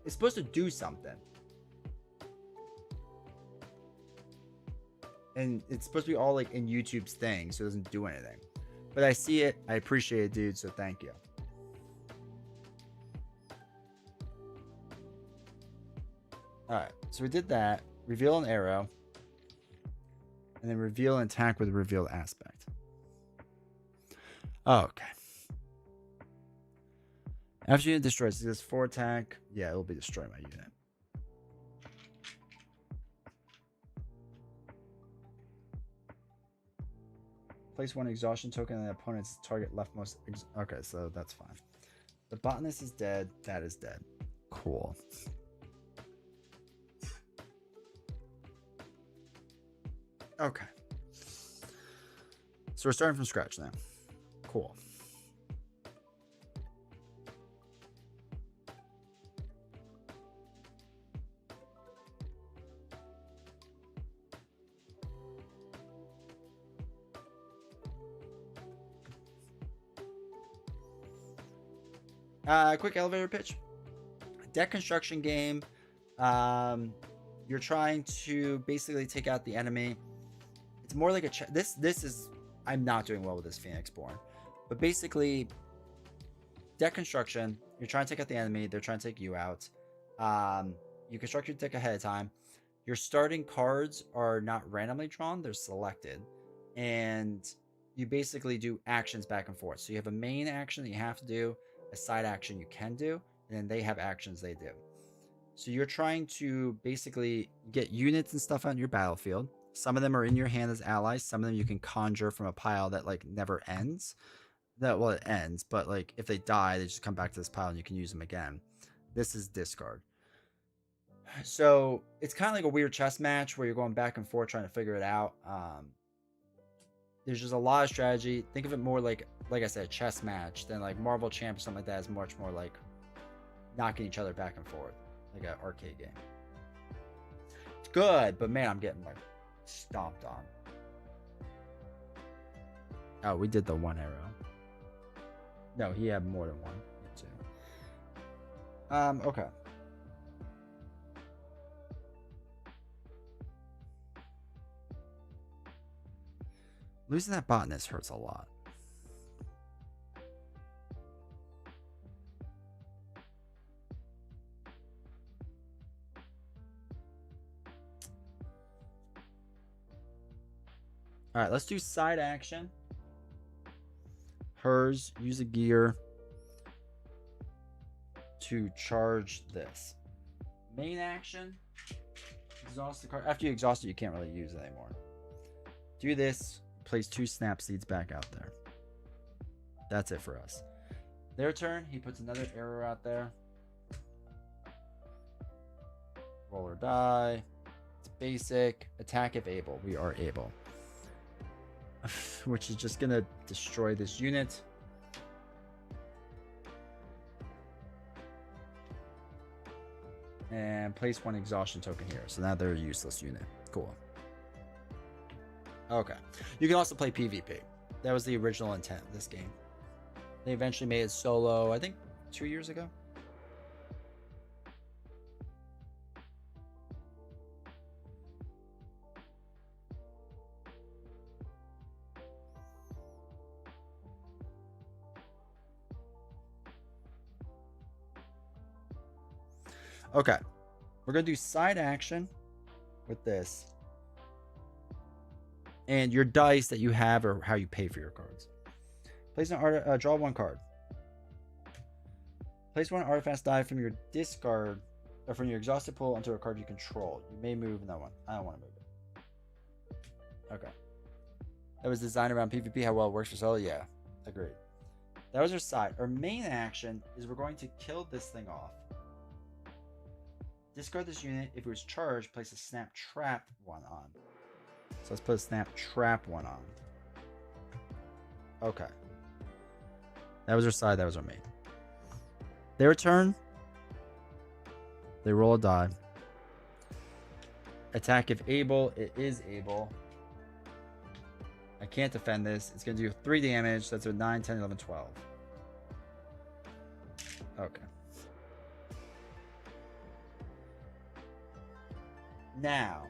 It's supposed to do something. And it's supposed to be all like in YouTube's thing, so it doesn't do anything. But I see it. I appreciate it, dude, so thank you. Alright, so we did that. Reveal an arrow. And then reveal and attack with a revealed aspect. Oh, okay. After unit destroys this 4 attack, yeah, it will be destroying my unit. Place 1 exhaustion token on the opponent's target leftmost. Okay, so that's fine. The botanist is dead. That is dead. Cool. Okay. So we're starting from scratch now. Cool. Quick elevator pitch. Deck construction game. You're trying to basically take out the enemy. It's more like a this is I'm not doing well with this Phoenix Born, but basically deck construction. You're trying to take out the enemy. They're trying to take you out. You construct your deck ahead of time. Your starting cards are not randomly drawn; they're selected, and you basically do actions back and forth. So you have a main action that you have to do, a side action you can do, and then they have actions they do. So you're trying to basically get units and stuff on your battlefield. Some of them are in your hand as allies. Some of them you can conjure from a pile that like never ends. Well, it ends, but like if they die, they just come back to this pile and you can use them again. This is discard. So it's kind of like a weird chess match where you're going back and forth trying to figure it out. There's just a lot of strategy. Think of it more like I said, a chess match than like Marvel Champ or something like that. Is much more like knocking each other back and forth, like an arcade game. It's good, but man, I'm getting like stomped on. Oh, we did the 1 arrow. No, he had more than 1. Two. Okay. Losing that botanist hurts a lot. All right, let's do side action. Hers, use a gear to charge this. Main action, exhaust the card. After you exhaust it, you can't really use it anymore. Do this, place 2 snap seeds back out there. That's it for us. Their turn, he puts another arrow out there. Roll or die. It's basic. Attack if able. We are able. Which is just gonna destroy this unit. And place 1 exhaustion token here. So now they're a useless unit. Cool. Okay. You can also play PvP. That was the original intent of this game. They eventually made it solo, I think 2 years ago. Okay. We're going to do side action with this. And your dice that you have or how you pay for your cards. Place an draw one card. Place one artifact die from your discard or from your exhausted pool onto a card you control. You may move that one. I don't want to move it. Okay. That was designed around PvP. How well it works for solo? Yeah, agreed. That was our side. Our main action is we're going to kill this thing off. Discard this unit. If it was charged, place a snap trap one on. So let's put a snap trap one on. Okay. That was our side. That was our main. Their turn. They roll a die. Attack if able. It is able. I can't defend this. It's going to do 3 damage. That's a 9, 10, 11, 12. Okay. Now.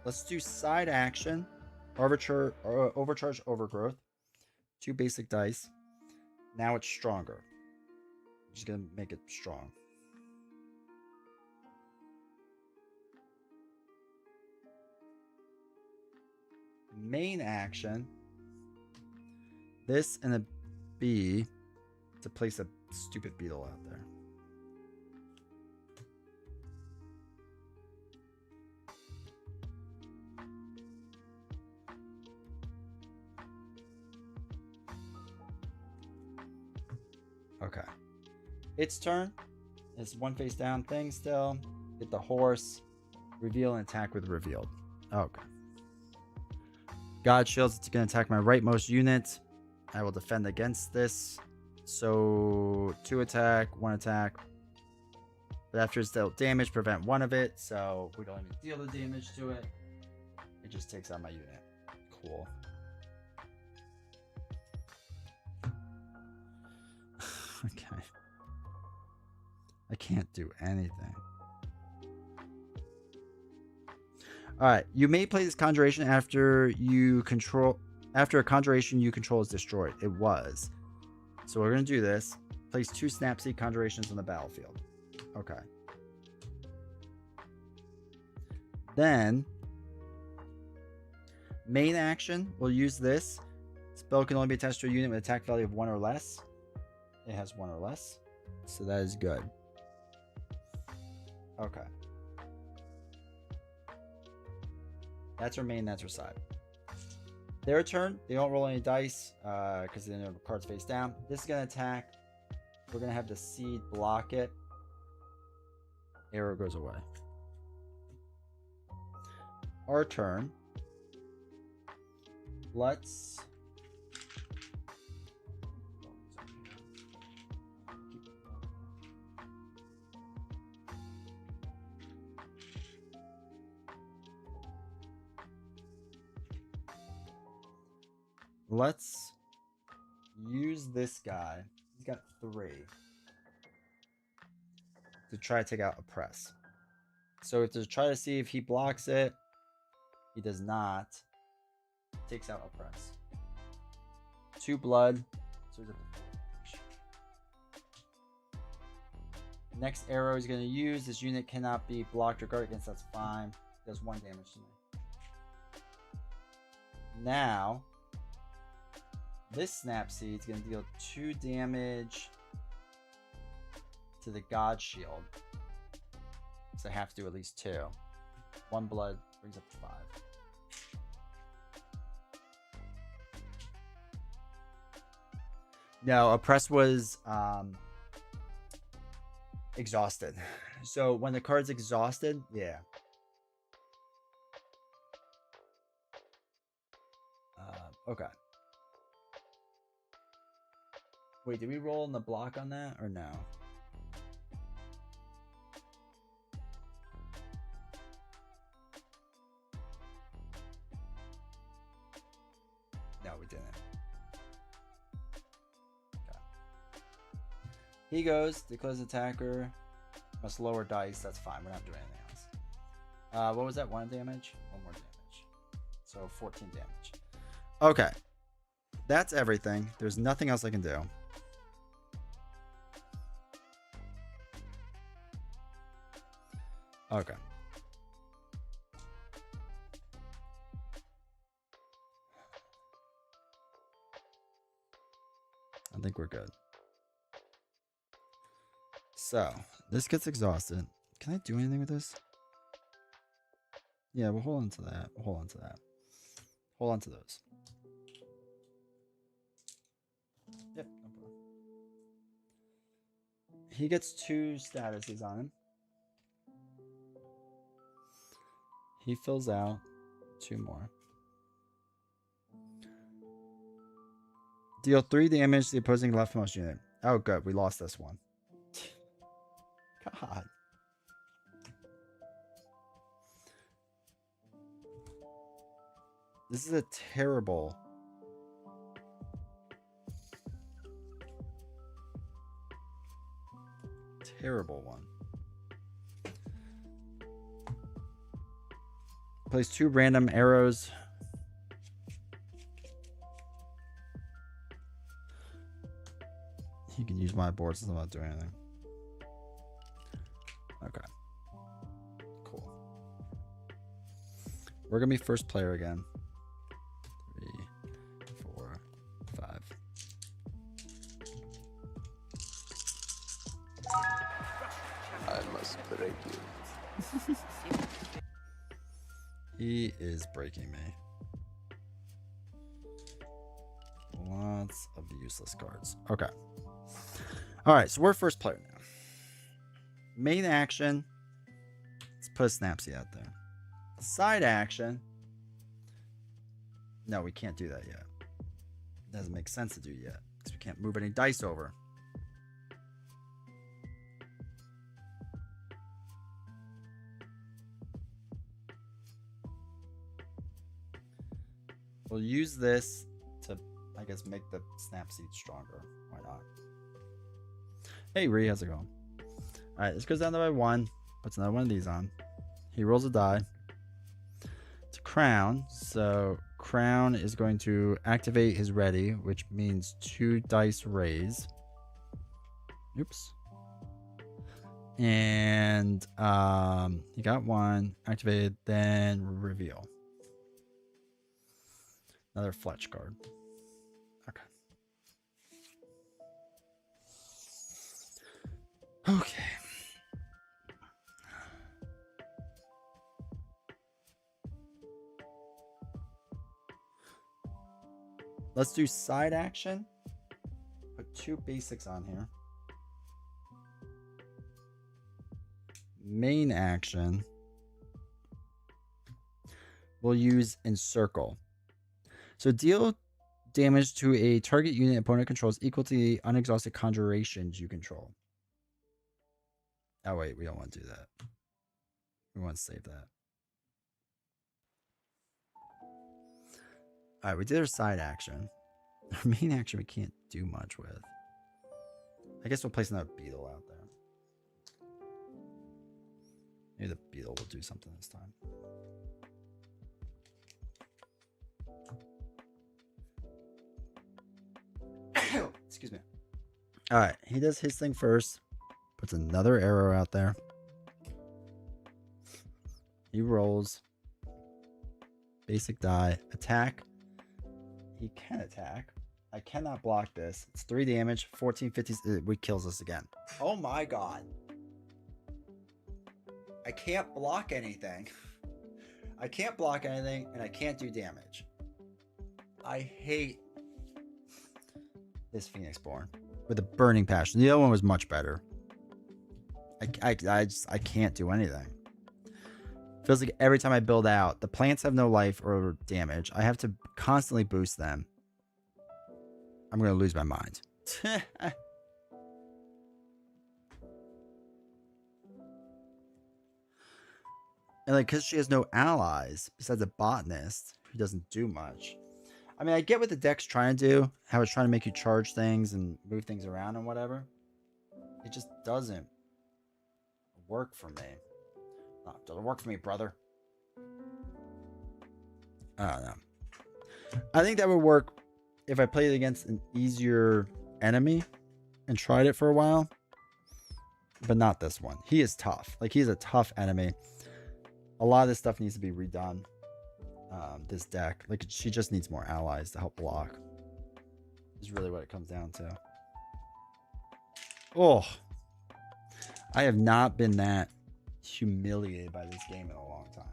Let's do side action. Overcharge overgrowth. 2 basic dice. Now it's stronger. I'm just going to make it strong. Main action. This and a B to place a stupid beetle out there. Okay. Its turn. It's one face down thing still. Get the horse. Reveal and attack with revealed. Okay. God shields. It's going to attack my rightmost unit. I will defend against this. So 2 attack, 1 attack. But after it's dealt damage, prevent 1 of it. So we don't even deal the damage to it. It just takes out my unit. Cool. Okay. I can't do anything. Alright. You may play this conjuration after a conjuration you control is destroyed. It was. So we're going to do this. Place 2 Snapseed conjurations on the battlefield. Okay. Then, main action, we'll use this. Spell can only be attached to a unit with attack value of 1 or less. It has 1 or less. So that is good. Okay. That's our main, that's our side. Their turn, they don't roll any dice because their cards face down. This is going to attack. We're going to have the seed block it. Arrow goes away. Our turn. Let's... Let's use this guy. He's got 3 to try to take out Oppress. So we have to try to see if he blocks it. He does not. Takes out Oppress. 2 blood. So he's up to 4. Next arrow he's going to use. This unit cannot be blocked or guarded against. That's fine. Does 1 damage to me. Now... this Snapseed is going to deal 2 damage to the God Shield. So I have to do at least 2. 1 blood brings up to 5. No, Oppress was exhausted. So when the card's exhausted, yeah. Okay. Wait, did we roll in the block on that or no? No, we didn't. Okay. He goes, declares attacker. Must lower dice. That's fine. We're not doing anything else. What was that? 1 damage? 1 more damage. So 14 damage. Okay. That's everything. There's nothing else I can do. Okay. I think we're good. So, this gets exhausted. Can I do anything with this? Yeah, we'll hold on to that. We'll hold on to that. Hold on to those. Yep, no problem. He gets 2 statuses on him. He fills out 2 more. Deal 3 damage to the opposing leftmost unit. Oh, good. We lost this one. God. This is a terrible... terrible one. Place 2 random arrows. You can use my board since I'm not doing anything. Okay. Cool. We're gonna be first player again. 3, 4, 5. I must break you. He is breaking me. Lots of useless cards. Okay. All right, so we're first player now. Main action. Let's put a Snapsy out there. Side action. No, we can't do that yet. It doesn't make sense to do yet because we can't move any dice over. We'll use this to, I guess, make the Snapseed stronger. Why not? Hey, Ree, how's it going? All right, this goes down to my 1. Puts another one of these on. He rolls a die. It's a crown. So crown is going to activate his ready, which means 2 dice raise. Oops. And he got 1 activated, then reveal. Another Fletch card. Okay. Okay. Let's do side action. Put 2 basics on here. Main action. We'll use encircle. So deal damage to a target unit opponent controls equal to the unexhausted conjurations you control. Oh, wait. We don't want to do that. We want to save that. All right. We did our side action. Our main action we can't do much with. I guess we'll place another beetle out there. Maybe the beetle will do something this time. Excuse me. All right. He does his thing first. Puts another arrow out there. He rolls. Basic die. Attack. He can attack. I cannot block this. It's 3 damage. 1450. It kills us again. Oh my god. I can't block anything. I can't block anything, and I can't do damage. I hate this Phoenix Born with a burning passion. The other one was much better. I can't do anything. Feels like every time I build out, the plants have no life or damage. I have to constantly boost them. I'm gonna lose my mind. And like, because she has no allies besides a botanist who doesn't do much. I mean, I get what the deck's trying to do, how it's trying to make you charge things and move things around and whatever. It just doesn't work for me. No, it doesn't work for me, brother. I don't know. I think that would work if I played against an easier enemy and tried it for a while. But not this one. He is tough. Like, he's a tough enemy. A lot of this stuff needs to be redone. This deck. Like, she just needs more allies to help block. Is really what it comes down to. Oh. I have not been that humiliated by this game in a long time.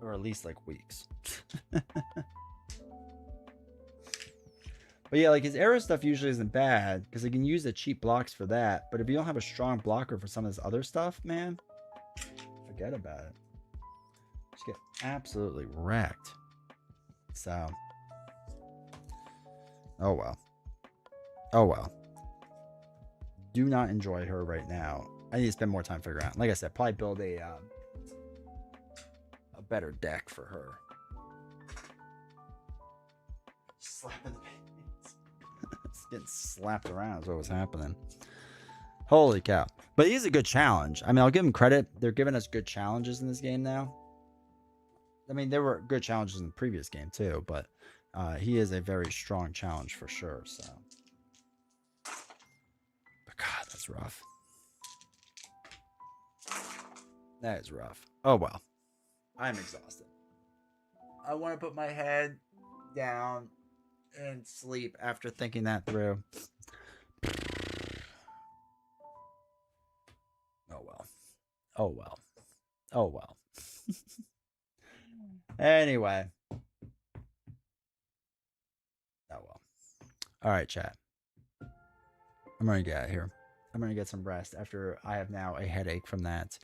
Or at least like weeks. But yeah, like his arrow stuff usually isn't bad because he can use the cheap blocks for that. But if you don't have a strong blocker for some of this other stuff, man, forget about it. Just get absolutely wrecked. So, oh well. Oh well. Do not enjoy her right now. I need to spend more time figuring out. Like I said, probably build a better deck for her. Slapping the paintings. It's getting slapped around is what was happening. Holy cow. But he's a good challenge. I mean, I'll give him credit. They're giving us good challenges in this game now. I mean, there were good challenges in the previous game too, but he is a very strong challenge for sure. So, but God, that's rough. That is rough. Oh well. I'm exhausted. I want to put my head down and sleep after thinking that through. Oh well. Oh well. Oh well. Anyway. Oh well. All right, chat. I'm going to get out of here. I'm going to get some rest after I have now a headache from that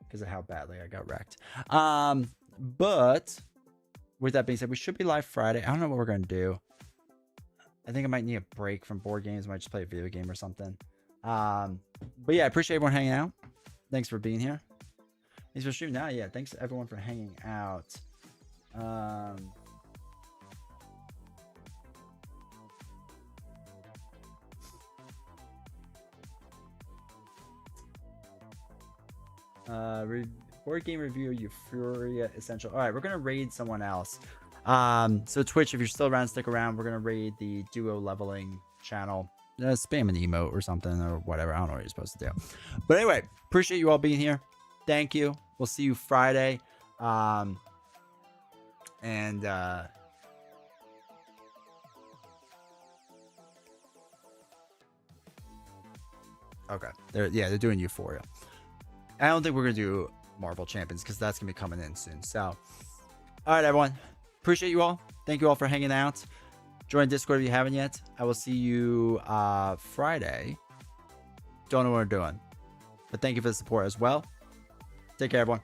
because of how badly I got wrecked. But with that being said, we should be live Friday. I don't know what we're going to do. I think I might need a break from board games. I might just play a video game or something. But yeah, I appreciate everyone hanging out. Thanks for being here. Thanks for streaming. Now, yeah, thanks everyone for hanging out. Board game review Euphoria Essential. All right, we're gonna raid someone else. So Twitch, if you're still around, stick around. We're gonna raid the duo leveling channel. Spam an emote or something or whatever. I don't know what you're supposed to do. But anyway, appreciate you all being here. Thank you. We'll see you Friday. Okay. They're doing Euphoria. I don't think we're gonna do Marvel Champions because that's gonna be coming in soon. So, all right, everyone. Appreciate you all. Thank you all for hanging out. Join Discord if you haven't yet. I will see you Friday. Don't know what we're doing, but thank you for the support as well. Take care, everyone.